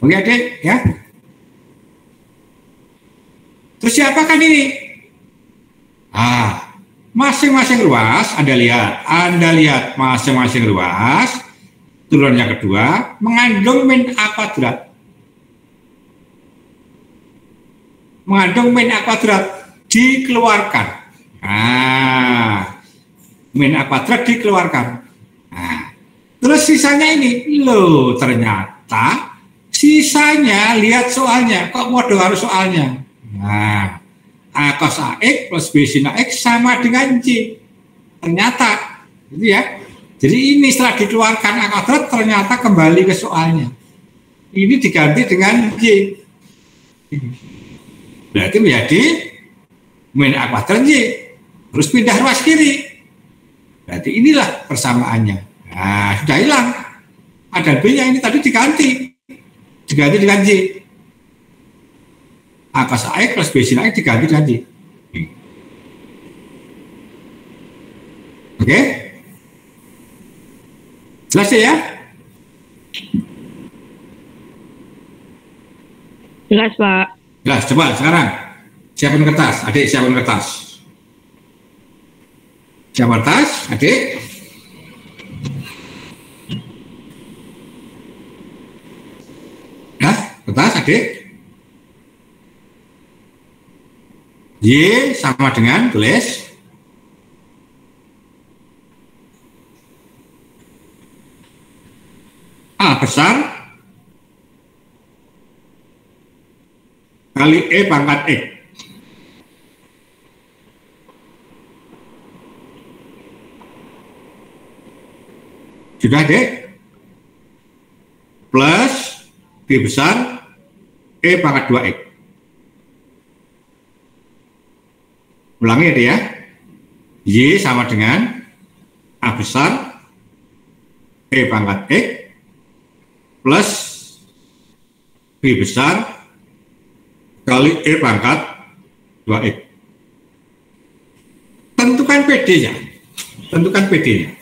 Oke, Adik, ya. Terus siapakah ini? Masing-masing ruas, Anda lihat masing-masing ruas, turunan yang kedua mengandung min A kuadrat. Mengandung min A kuadrat dikeluarkan. Min A kuadrat dikeluarkan. Terus sisanya ini, loh ternyata sisanya lihat soalnya, kok modal harus soalnya. A cos AX plus B sin AX sama dengan J. Ternyata, gitu ya. Jadi ini setelah dikeluarkan A kuadrat ternyata kembali ke soalnya. Ini diganti dengan J. Berarti menjadi min A kuadrat J. Terus pindah ruas kiri. Berarti inilah persamaannya. Nah, sudah hilang. A dan B-nya ini tadi diganti dengan J. A cos AX plus B sin AX diganti dengan J. Oke? Jelas ya? Jelas, Pak. Jelas, coba sekarang siapin kertas, Adik siapin kertas. Siapin kertas, Adik. Nah, kertas, Adik. Y sama dengan tulis A besar kali E pangkat X. Sudah, Dek? Plus B besar E pangkat 2X. Ulangi ya, Dek ya. Y sama dengan A besar E pangkat X plus B besar kali E pangkat 2X. Tentukan PD-nya. Tentukan PD-nya.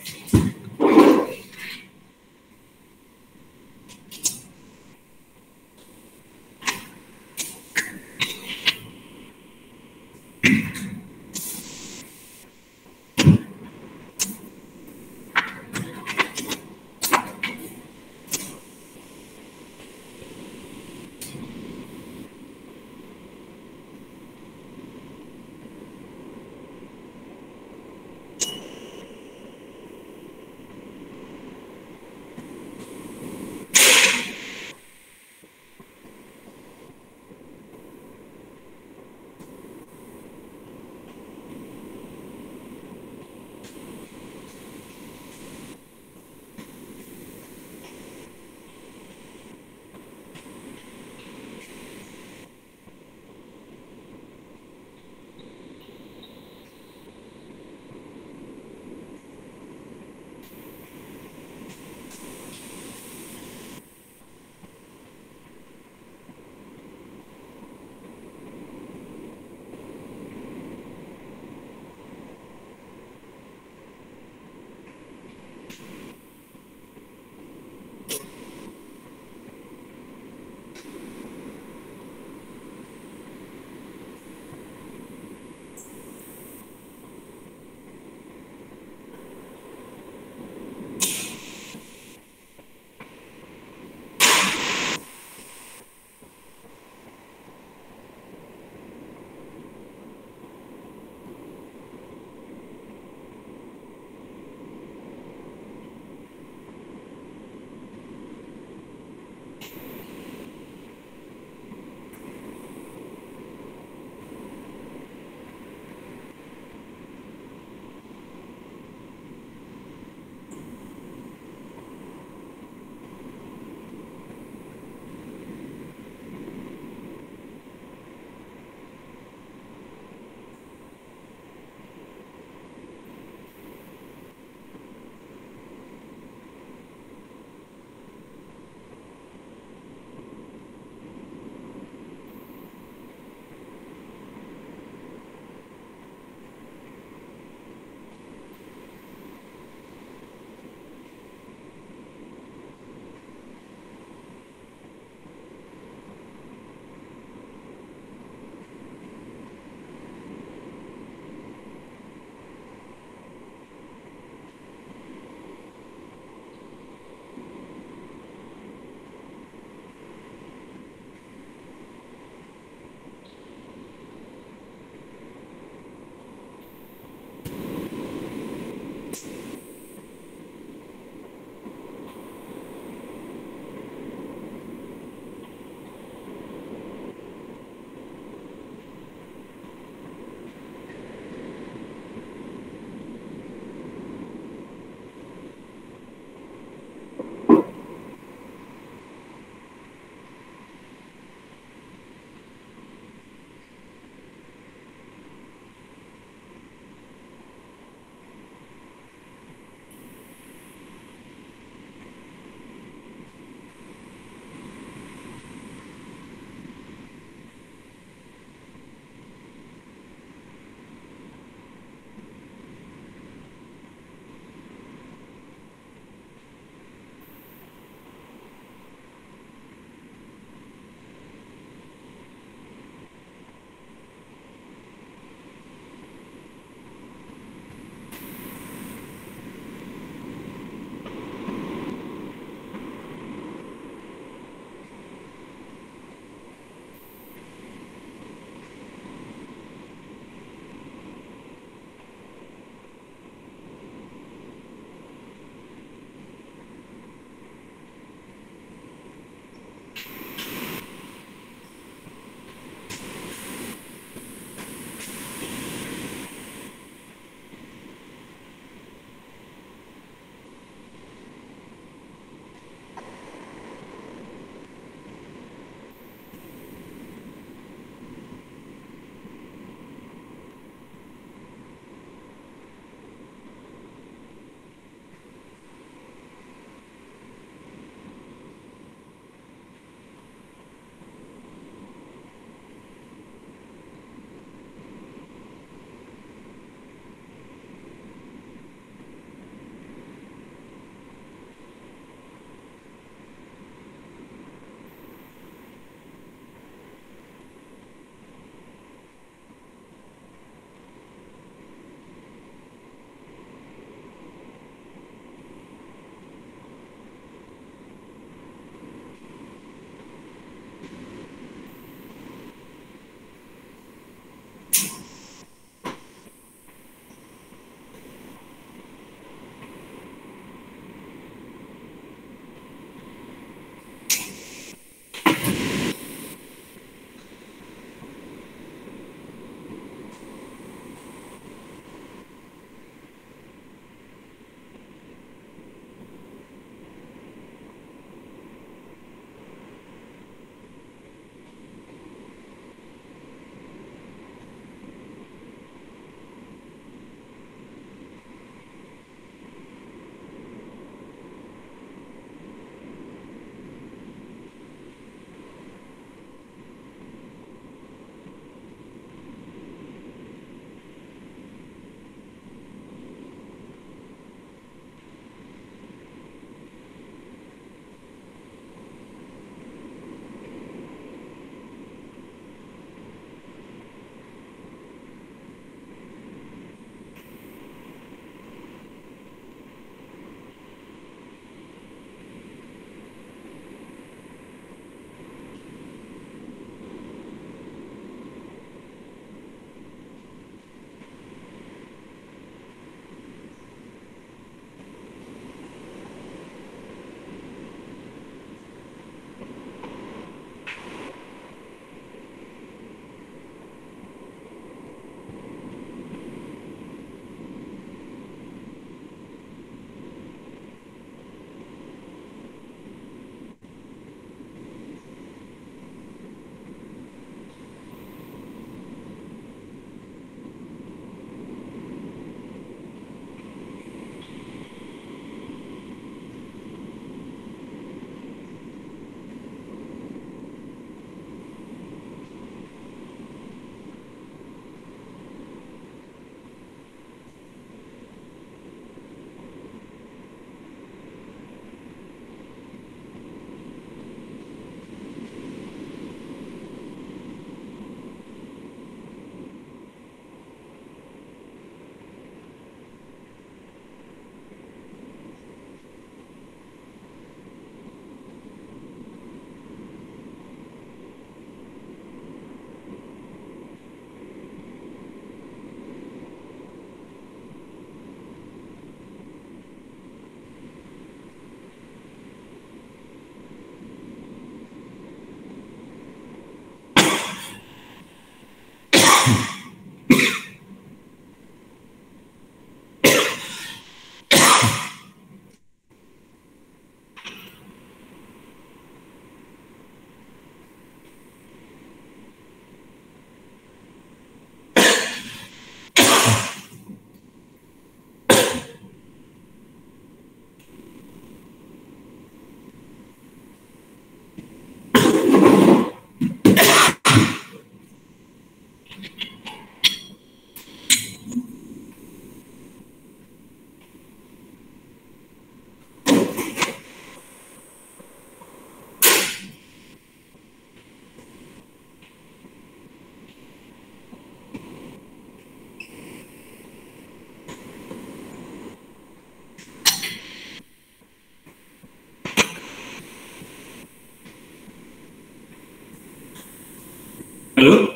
Halo?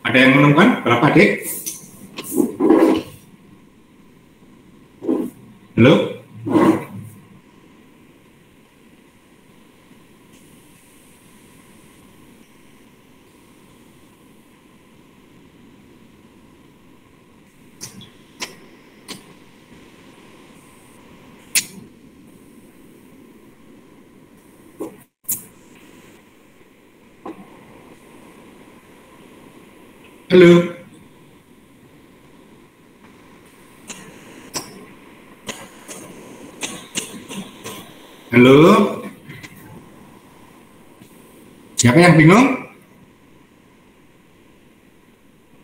Ada yang menemukan berapa, Dek? Halo? Halo? Halo? Siapa yang bingung?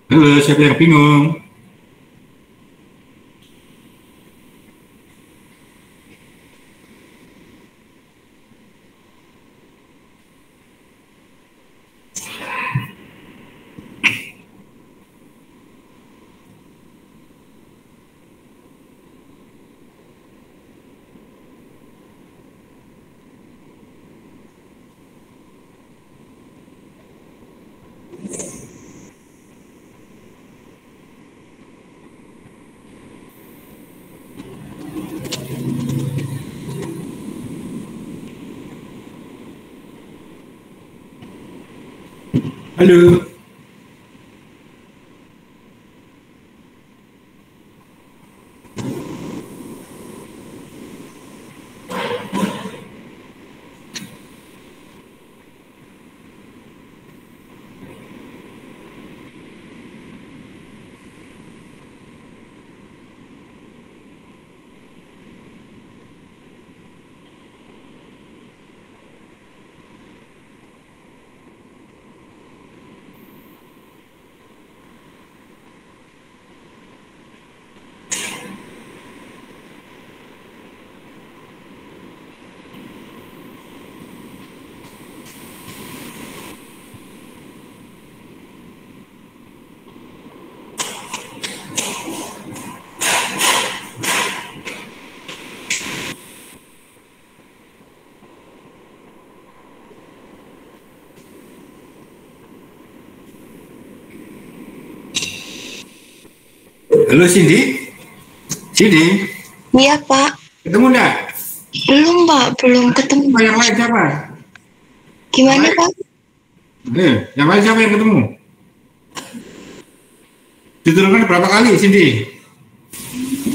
Halo, siapa yang bingung? Halo? Halo Cindy? Cindy? Iya Pak. Ketemu enggak? Belum Pak, belum ketemu. Yang lain siapa? Gimana Pak? Yang lain siapa yang ketemu? Diturunkan berapa kali Cindy?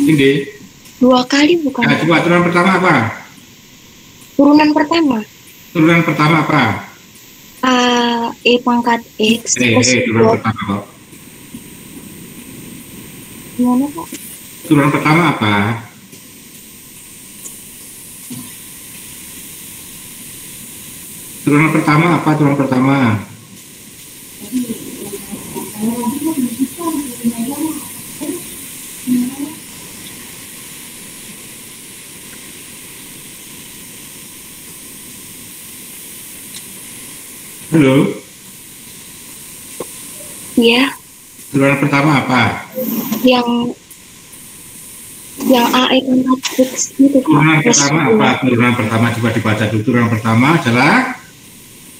Cindy? 2 kali bukan? Nah, coba turunan pertama apa? Turunan pertama. Turunan pertama apa? E pangkat X. Turunan pertama Pak. Gimana Pak? Turunan pertama apa? Turunan pertama apa? Turunan pertama. Halo? Iya. Turunan pertama apa? Yang AE pangkat X itu Pak. Turunan pertama apa? Turunan pertama coba dibaca dulu. Turunan pertama adalah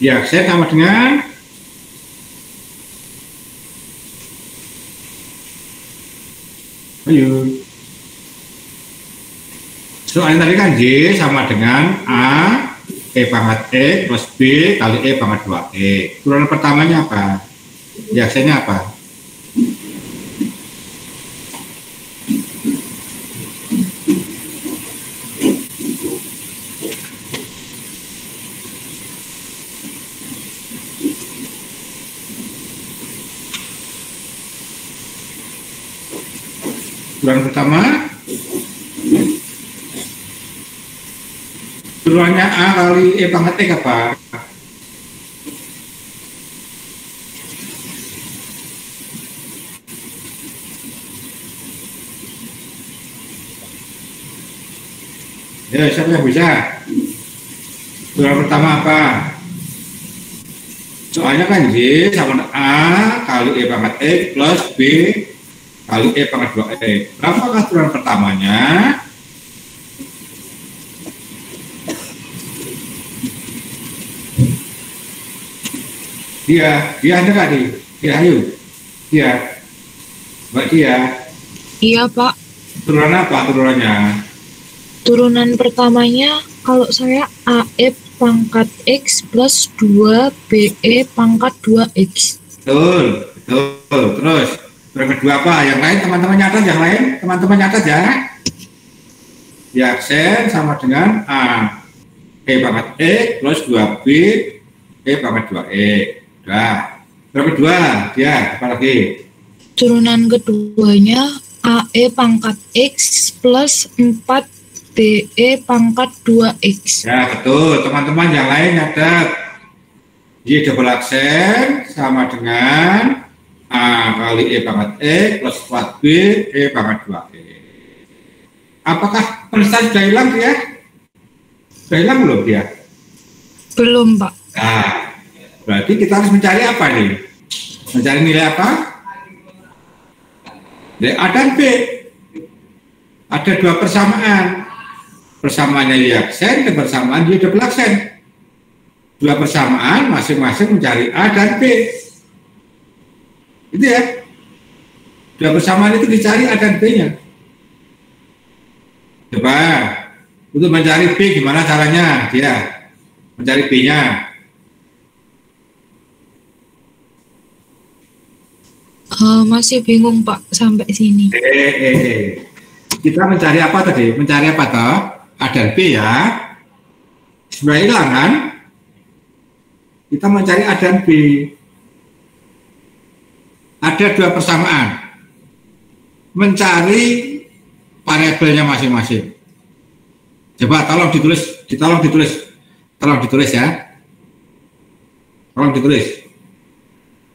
diaksen sama dengan ayo. Soalnya tadi kan Y sama dengan A E pangkat X plus B kali E pangkat 2E. Turunan pertamanya apa? Diaksennya apa? turunan pertama. Turunannya A kali E pangkat X apa? Ya, siapa yang bisa? Turunan pertama apa? Soalnya kan Y sama A kali E pangkat X plus B kali E pangkat 2X. Berapakah turunan pertamanya? Dia ada nggak nih? Dia, ayo. Dia. Mbak dia. Iya, Pak. Turunan apa turunannya? Turunan pertamanya kalau saya AE pangkat X plus 2BE pangkat 2X. Betul. Terus, turunan kedua apa? Yang lain teman-teman nyatat, teman-teman nyatat ya. Diaksen sama dengan A. E pangkat X plus 2B E pangkat 2E. Udah. Turunan kedua, dia apa lagi? Turunan keduanya AE pangkat X plus 4BE pangkat 2X. Ya, betul. Teman-teman yang lain nyatat. Y double aksen sama dengan A kali E pangkat X plus 4B E pangkat 2E. Apakah penulisan sudah hilang dia? Sudah hilang belum dia? Belum, Pak. Nah, berarti kita harus mencari apa nih? Mencari nilai apa? Nilai A dan B. Ada dua persamaan. Persamaannya Y aksen dan persamaan Y double aksen. Dua persamaan masing-masing mencari A dan B. Itu ya. Dua persamaan itu dicari A dan B-nya. Coba untuk mencari B gimana caranya dia? Mencari B-nya. Masih bingung, Pak, sampai sini. Kita mencari apa tadi? Mencari apa toh? A dan B ya. Sudah hilang kan? Kita mencari A dan B. Ada dua persamaan. Mencari variabelnya masing-masing. Coba tolong ditulis ya. Tolong ditulis.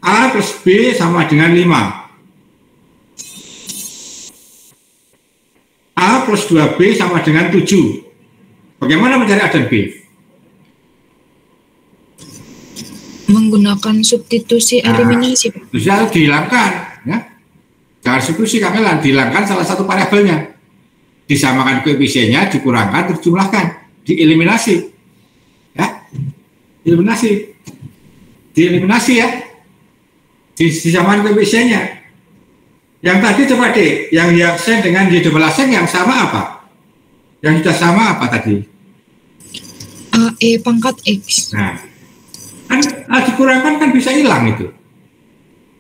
A plus B sama dengan 5. A plus 2B sama dengan 7. Bagaimana mencari A dan B? Menggunakan substitusi eliminasi. Bisa dihilangkan. Ya. Jangan substitusi, kamelan. Dihilangkan salah satu variabelnya. Disamakan koefisiennya, dikurangkan, dijumlahkan. Dieliminasi. Ya. Dieliminasi ya. Disamakan koefisiennya. Yang tadi coba deh, yang Y aksen dengan Y double aksen yang sama apa? Yang sudah sama apa tadi? AE pangkat X. Nah, kan dikurangkan kan bisa hilang itu.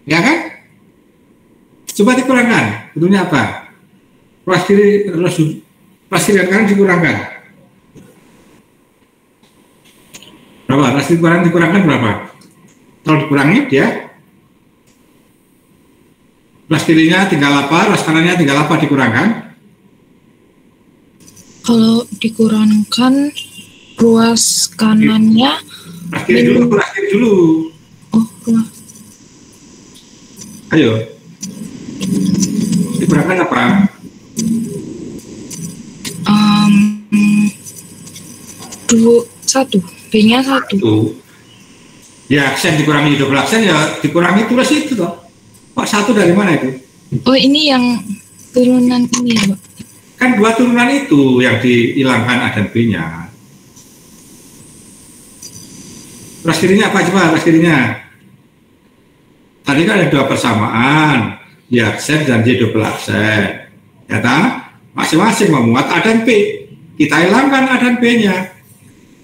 Ya kan? Coba dikurangkan. Bentuknya apa? Plus kiri kanan dikurangkan. Berapa? Plus dikurangkan berapa? Kalau dikurangi dia plus kirinya tinggal apa, plus kanannya tinggal apa dikurangkan? Kalau dikurangkan ruas kanannya plus kiri dulu. Oh, ruas. Ayo. Dikurangkan apa? Satu. B-nya 1. Ya, aksen dikurangi double aksen ya dikurangi tulis itu toh. Pak, 1 dari mana itu? Oh, ini yang turunan ini ya, Pak? Kan dua turunan itu yang dihilangkan A dan B-nya. Plus kirinya apa coba? Plus kirinya. Tadi kan ada dua persamaan, Y aksen dan Y double aksen. Ya tak? Masing-masing memuat A dan B. Kita hilangkan A dan B-nya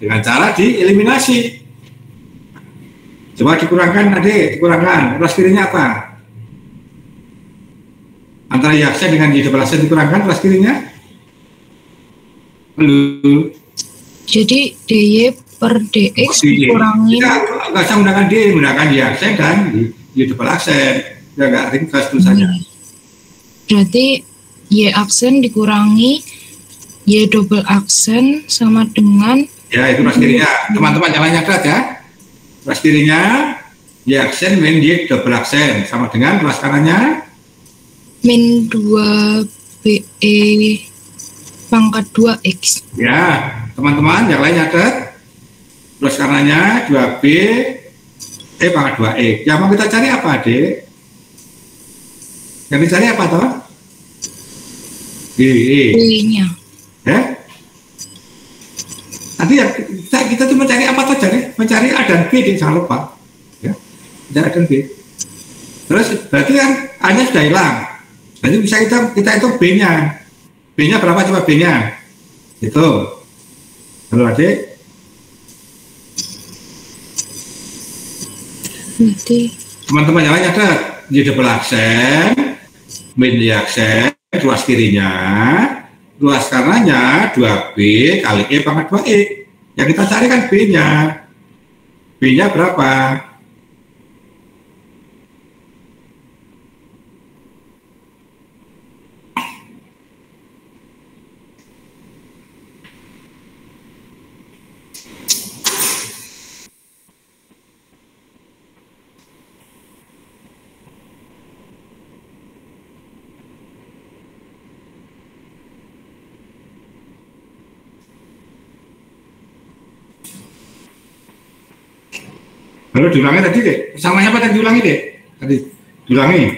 dengan cara dieliminasi. Coba dikurangkan tadi, dikurangkan. Plus kirinya apa? Antara Y aksen dengan Y double aksen dikurangkan plus kirinya? Halo. Jadi DY per DX dikurangi. Ya, nggak usah menggunakan D, menggunakan Y aksen dan Y double aksen. Ya nggak ringkas tulisannya. Berarti Y aksen dikurangi Y double aksen sama dengan Ya, itu ruas kirinya. Teman-teman jangan nyadat ya. Ruas kirinya Y aksen min Y double aksen sama dengan ruas kanannya min 2BE pangkat 2X. ya, teman-teman yang lain nyadat. Ruas kanannya 2B pangkat 2X. Yang mau kita cari apa, Adik? Yang dicari apa toh? B-nya. Ya? Nanti ya, kita cuma cari apa saja nih? Mencari A dan B, jangan lupa. Ya, mencari A dan B. Terus berarti kan A-nya sudah hilang. Berarti bisa kita hitung B-nya. B-nya berapa coba B-nya? Itu. Lalu Adik? Nanti Teman-teman yang lain ada Y double aksen, min Y aksen, ruas kirinya, ruas kanannya 2B kali E pangkat 2E. Yang kita cari kan B-nya. B-nya berapa? Lalu diulangi tadi deh, samanya apa tadi diulangi deh? Tadi diulangi.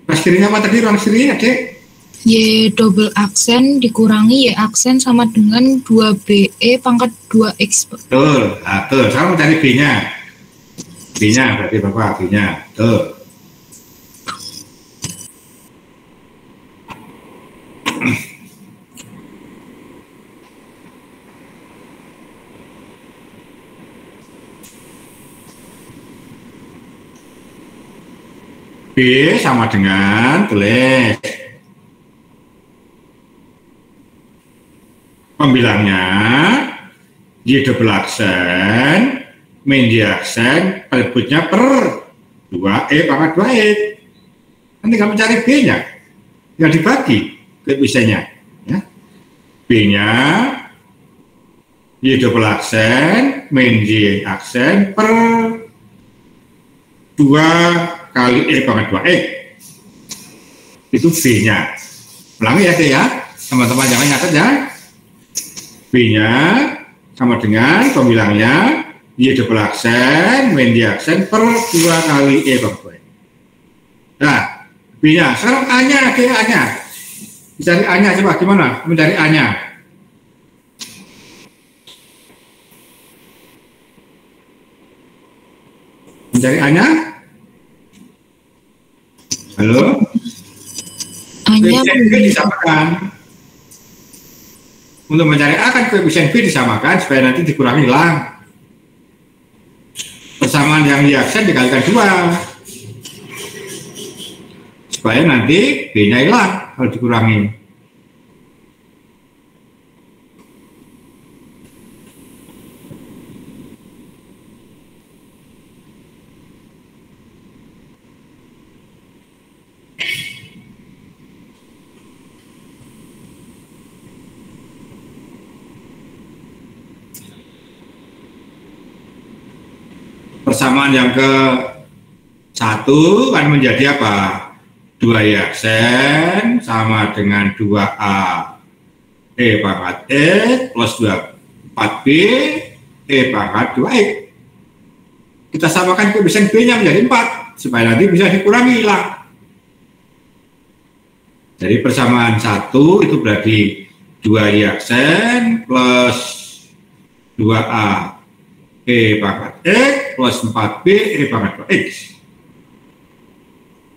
Ruas kirinya apa tadi ruas kiri Adik? Y double aksen dikurangi Y aksen sama dengan 2BE pangkat 2X. Betul, nah, betul. Sekarang mau cari B-nya. B-nya berarti Bapak, B-nya. Betul. B sama dengan tulis pembilangnya Y double aksen min Y aksen peributnya per 2E pangkat 2E. Nanti kamu cari B-nya yang dibagi koefisiennya ya. B-nya Y double aksen min Y aksen per 2 kali E pangkat 2X. Itu B-nya. Ulangi ya, ya. Teman-teman jangan nyatet ya. B-nya sama dengan pembilangnya Y double aksen min Y aksen per 2 kali E pangkat 2X. Nah, B-nya. Sekarang A-nya, A-nya. Dicari A-nya, coba gimana? Mencari A-nya. Mencari A-nya. Halo? A-nya koefisien B disamakan. Untuk mencari A kan koefisien B disamakan supaya nanti dikurangi hilang. Persamaan yang Y aksen dikalikan 2. Supaya nanti B-nya hilang kalau dikurangi. Persamaan yang ke 1 kan menjadi apa? 2Y aksen sama dengan 2A E pangkat X plus 4B E pangkat 2X. Kita samakan koefisien B-nya menjadi 4 supaya nanti bisa dikurangi hilang. Jadi persamaan 1 itu berarti 2Y aksen plus 2A E pangkat X plus 4B E pangkat 2X.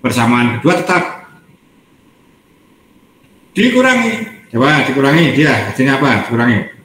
Persamaan kedua tetap dikurangi. Coba dikurangi dia, hasilnya apa? Dikurangi.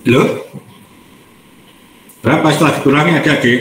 Loh? Berapa setelah dikurangi adik-adik?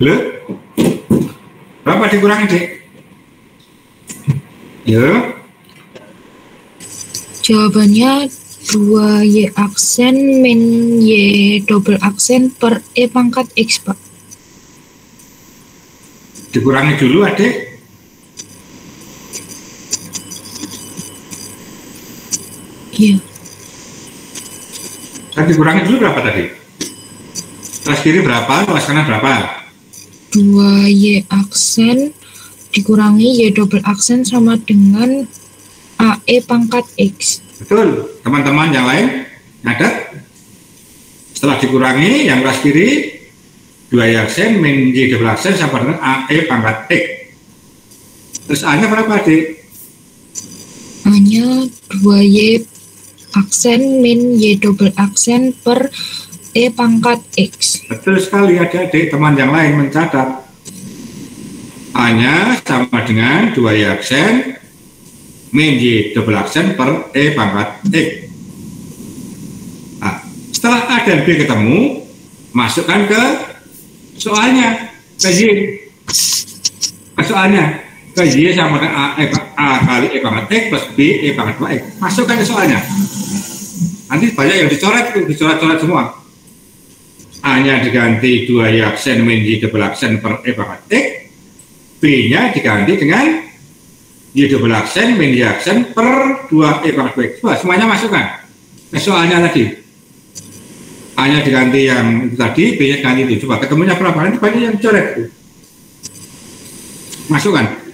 Loh? Berapa dikurangi, Dek? Ya. Jawabannya 2Y aksen min Y double aksen per E pangkat X, Pak. Dikurangi dulu, Adik. Iya. Saya dikurangi dulu berapa tadi? Kelas kiri berapa, kelas kanan berapa? 2Y aksen dikurangi Y double aksen sama dengan AE pangkat X. Betul. Teman-teman yang lain nyadat? Setelah dikurangi, yang kelas kiri 2Y aksen min Y double aksen sama dengan AE pangkat X. Terus A-nya berapa, Adik? A-nya 2Y aksen min Y double aksen per E pangkat X. Betul sekali, adik-adik. Teman yang lain mencatat. A-nya sama dengan 2Y aksen min Y double aksen per E pangkat X. Nah, setelah A dan B ketemu, masukkan ke soalnya, ke Y. Ke soalnya, ke Y sama dengan A kali E pangkat X plus B E pangkat 2X. Masukkan ke soalnya. Nanti banyak yang dicoret, dicoret-coret semua. A-nya diganti 2Y aksen min Y double aksen per E pangkat X. B-nya diganti dengan Y double aksen min Y aksen per 2E pangkat 2X. Coba semuanya masukkan. Soalnya tadi. A-nya diganti yang itu tadi, B-nya diganti itu. Coba ketemunya berapa? Nanti banyak yang coret itu. Masukkan.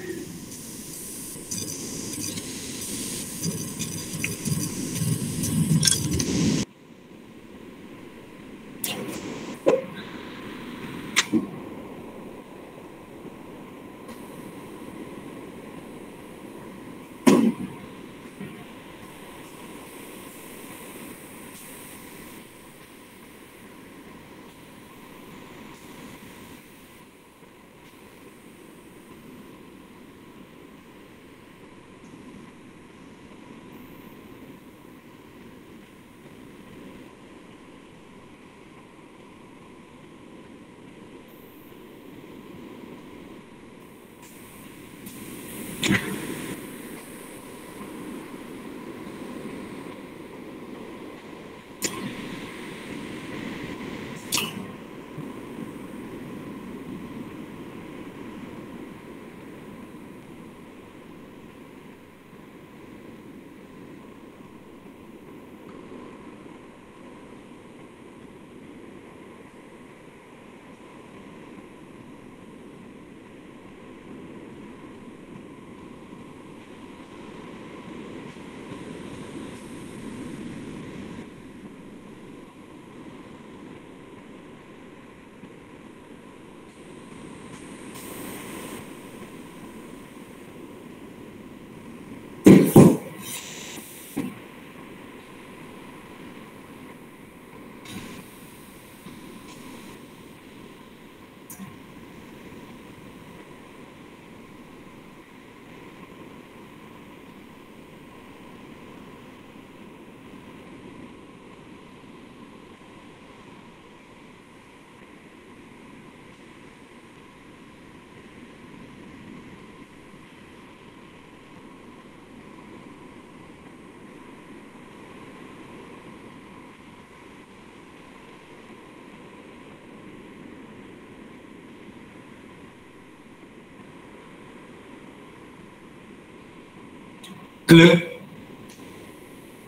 Halo.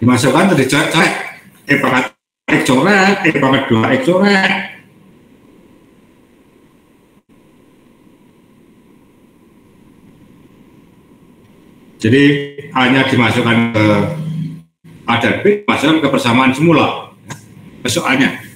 Dimasukkan terus dicoret. Pangkat X coret, pangkat 2X coret. Jadi hanya dimasukkan ke A dan B, dimasukkan ke persamaan semula. Soalnya.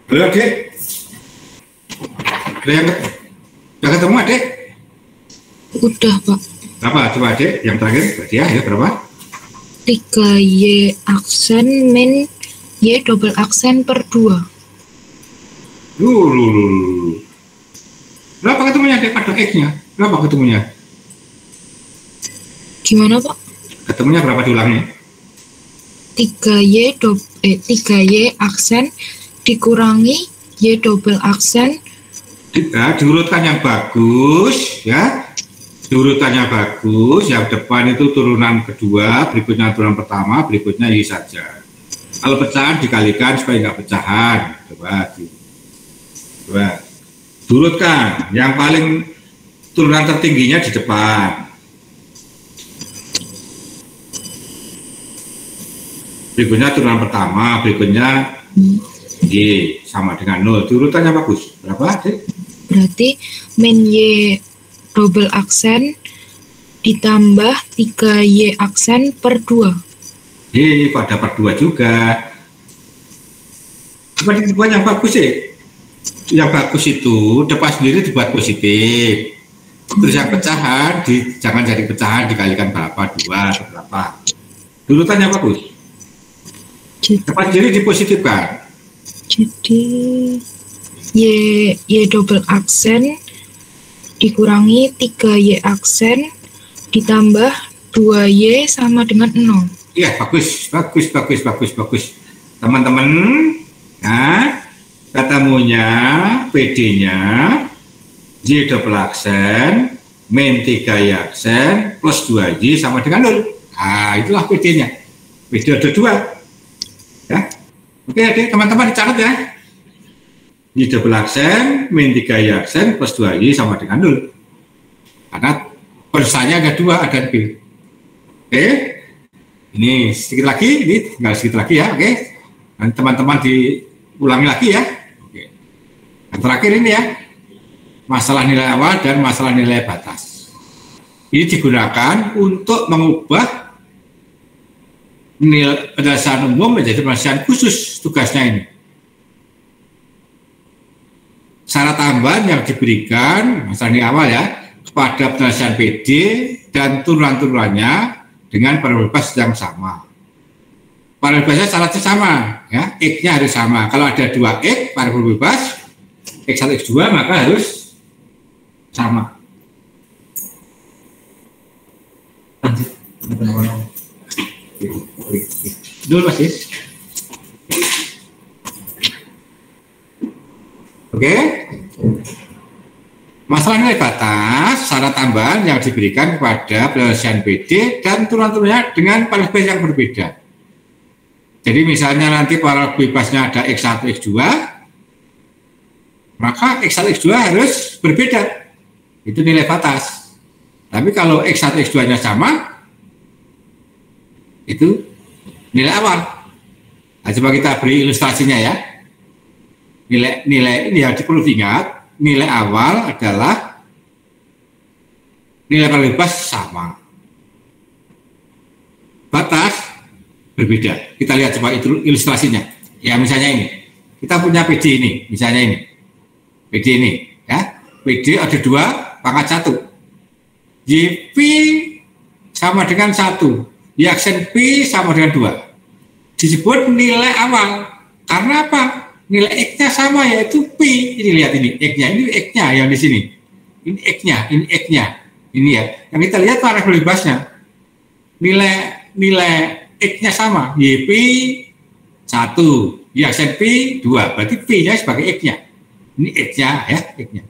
Halo adik, udah ketemu adik? Udah Pak. Berapa coba adik? Yang terakhir dia ya berapa? 3Y aksen min Y double aksen per 2. Berapa ketemunya adik pada X-nya? Berapa ketemunya? Gimana Pak? Ketemunya berapa diulangnya? 3Y aksen dikurangi Y double aksen. Diurutkan yang bagus ya, diurutkan yang bagus. Yang depan itu turunan kedua, berikutnya turunan pertama, berikutnya Y saja. Kalau pecahan dikalikan supaya nggak pecahan. Coba diurutkan. Yang paling turunan tertingginya di depan, berikutnya turunan pertama, berikutnya Y sama dengan 0. Urutannya bagus. Berapa? Berarti min Y double aksen ditambah 3Y aksen per 2. Y pada per 2 juga. Seperti itu yang bagus sih. Yang bagus itu depan sendiri dibuat positif. Terus yang pecahan jangan jadi pecahan dikalikan berapa, 2 atau berapa. Urutannya bagus. Depan sendiri dipositifkan. Jadi Y double aksen dikurangi 3Y aksen ditambah 2Y sama dengan 0. Iya, bagus. Teman-teman, nah, ketemunya PD-nya Y double aksen min 3Y aksen plus 2Y sama dengan 0. Nah, itulah PD-nya. PD ada 2. Ya. Oke adik, teman-teman dicatat ya. Y double aksen min 3Y aksen plus 2Y sama dengan 0. Karena perusahaannya ada 2, ada B. Oke. Ini sedikit lagi, ini tinggal sedikit lagi ya, oke. Dan teman-teman diulangi lagi ya. Oke. Yang terakhir ini ya. Masalah nilai awal dan masalah nilai batas. Ini digunakan untuk mengubah penyelesaian umum menjadi penyelesaian khusus tugasnya ini. Syarat tambahan yang diberikan masalah ini awal ya kepada penyelesaian PD dan turunan-turunannya dengan variabel bebas yang sama. Variabel bebasnya syaratnya sama ya, X-nya harus sama. Kalau ada 2X variabel bebas X1 X2 maka harus sama. Dulu masih. Oke. Masalah nilai batas, syarat tambahan yang diberikan kepada penyelesaian PD dan turunan-turunannya dengan variabel bebas yang berbeda. Jadi misalnya nanti variabel bebasnya ada X1, X2, maka X1, X2 harus berbeda. Itu nilai batas. Tapi kalau X1, X2-nya sama, itu nilai awal. Nah, coba kita beri ilustrasinya ya. Nilai ini yang perlu diingat, nilai awal adalah nilai paling bebas sama. Batas berbeda. Kita lihat coba itu ilustrasinya. Ya misalnya ini, kita punya PD ini, misalnya ini, PD ini, ya, PD ada 2 pangkat 1, YP sama dengan 1, Y aksen P sama dengan 2. Disebut nilai awal. Karena apa? Nilai X-nya sama, yaitu P. Ini lihat ini X-nya yang di sini. Ini X-nya. Ini ya. Yang kita lihat variabel bebasnya. Nilai X-nya sama, YP 1, Y aksen P 2. Berarti P-nya sebagai X-nya. Ini X-nya ya, X-nya.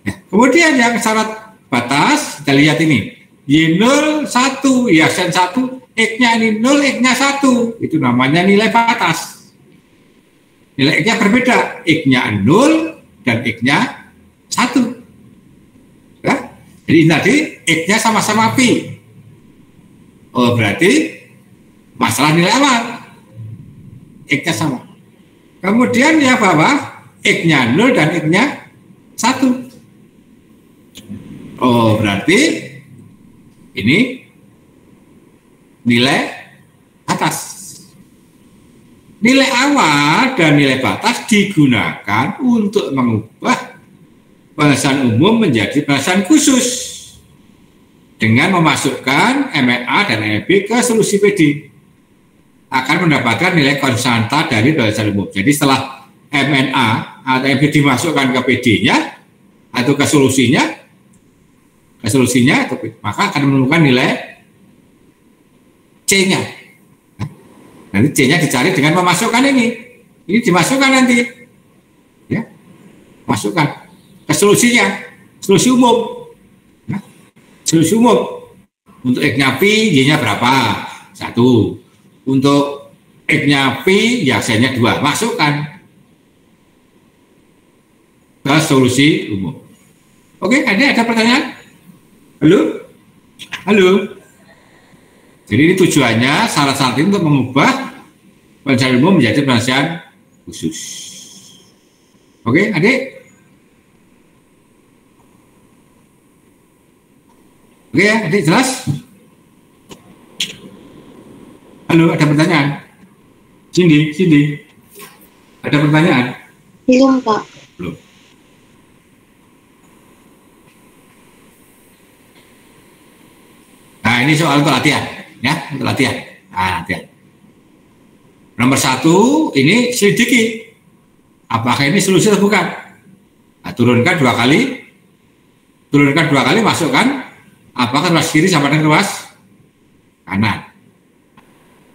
Nah, kemudian yang syarat batas, kita lihat ini. Y0 1, Y aksen 1, X-nya ini 0, X-nya 1. Itu namanya nilai batas. Nilai X-nya berbeda, X-nya 0 dan X-nya 1. Ya? Jadi tadi X-nya sama-sama P. Oh, berarti masalah nilai awal. X-nya sama. Kemudian yang bawah, X-nya 0 dan X-nya 1. Oh, berarti ini nilai atas. Nilai awal dan nilai batas digunakan untuk mengubah penjelasan umum menjadi penjelasan khusus dengan memasukkan MNA dan MNB ke solusi PD akan mendapatkan nilai konstanta dari penjelasan umum. Jadi setelah MNA atau MNB dimasukkan ke PD-nya atau ke solusinya, maka akan menemukan nilai C-nya. Nanti C-nya dicari dengan memasukkan ini. Ini dimasukkan nanti. Ya. Masukkan ke solusinya. Solusi umum. Nah, solusi umum. Untuk X-nya P, Y-nya berapa? 1. Untuk X-nya P, Y aksennya 2. Masukkan ke solusi umum. Oke, ada pertanyaan? Halo? Jadi ini tujuannya salah satu untuk mengubah penjelasan umum menjadi penjelasan khusus. Oke, adik? Oke ya, adik jelas? Halo, ada pertanyaan? Cindy. Ada pertanyaan? Belum, Pak. Belum. Nah, ini soal untuk latihan. Ya, untuk latihan. Nah, latihan. Nomor 1, ini selidiki. Apakah ini solusi atau bukan? Nah, turunkan 2 kali, masukkan. Apakah ruas kiri sama dengan ruas kanan?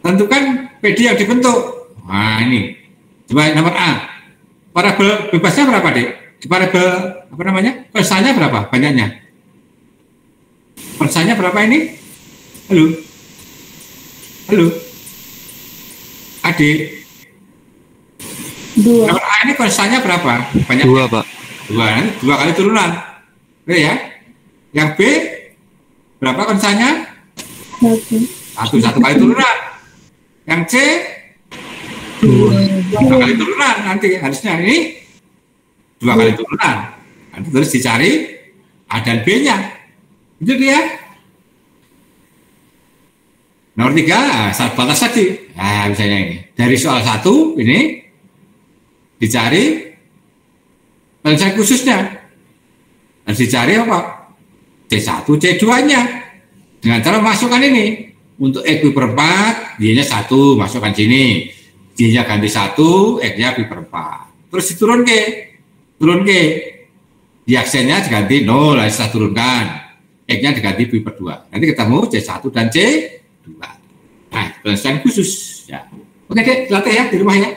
Tentukan PD yang dibentuk. Nah, ini. Coba nomor A. Variabel bebasnya berapa, Dek? Variabel, apa namanya? Konstanya berapa? Banyaknya. Konstanya berapa ini? Halo, adik. 2. Nomor A ini konstanya berapa? Banyak. 2, Pak. 2 kali turunan. Oke ya. Yang B berapa konstanya? 1 kali turunan. Yang C 2 kali turunan. Nanti harusnya ini 2 kali turunan. Nanti terus dicari A dan B-nya. Itu dia. Nomor 3, syarat batas tadi. Nah, misalnya ini. Dari soal 1 ini dicari penjelasan khususnya. Harus dicari apa? C1, C2-nya. Dengan cara masukkan ini. Untuk X pi per 4, Y-nya 1, masukkan sini. Y-nya ganti 1, X-nya pi per 4. Terus diturun ke. Y aksennya diganti 0, setelah turunkan. X-nya diganti pi per 2. Nanti ketemu C1 dan C2. Nah, penjelasan khusus. Ya. Oke, Dek, latih ya di rumah ya.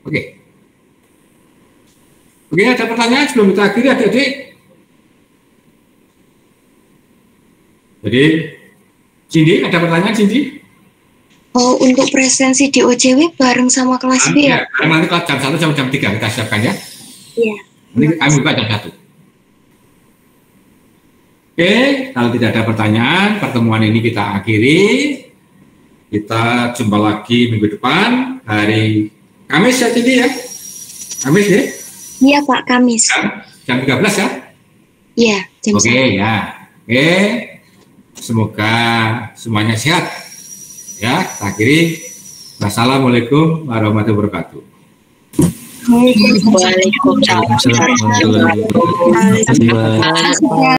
Oke, ada pertanyaan sebelum kita akhiri, adik-adik? Jadi, Cindy, ada pertanyaan, Cindy? Oh, untuk presensi di OJW bareng sama kelas B ya? Nanti kelas jam 1 sampai jam 3 kita siapkan ya. Iya. Nanti kami buka jam 1. Oke, kalau tidak ada pertanyaan, pertemuan ini kita akhiri. Kita jumpa lagi minggu depan, hari Kamis ya, Cindy ya? Kamis ya? Iya, Pak, Kamis. Jam 13 ya? Iya, jam Oke, ya. Oke, semoga semuanya sehat. Ya, akhiri. Wassalamualaikum warahmatullahi wabarakatuh. Waalaikumsalam warahmatullahi wabarakatuh.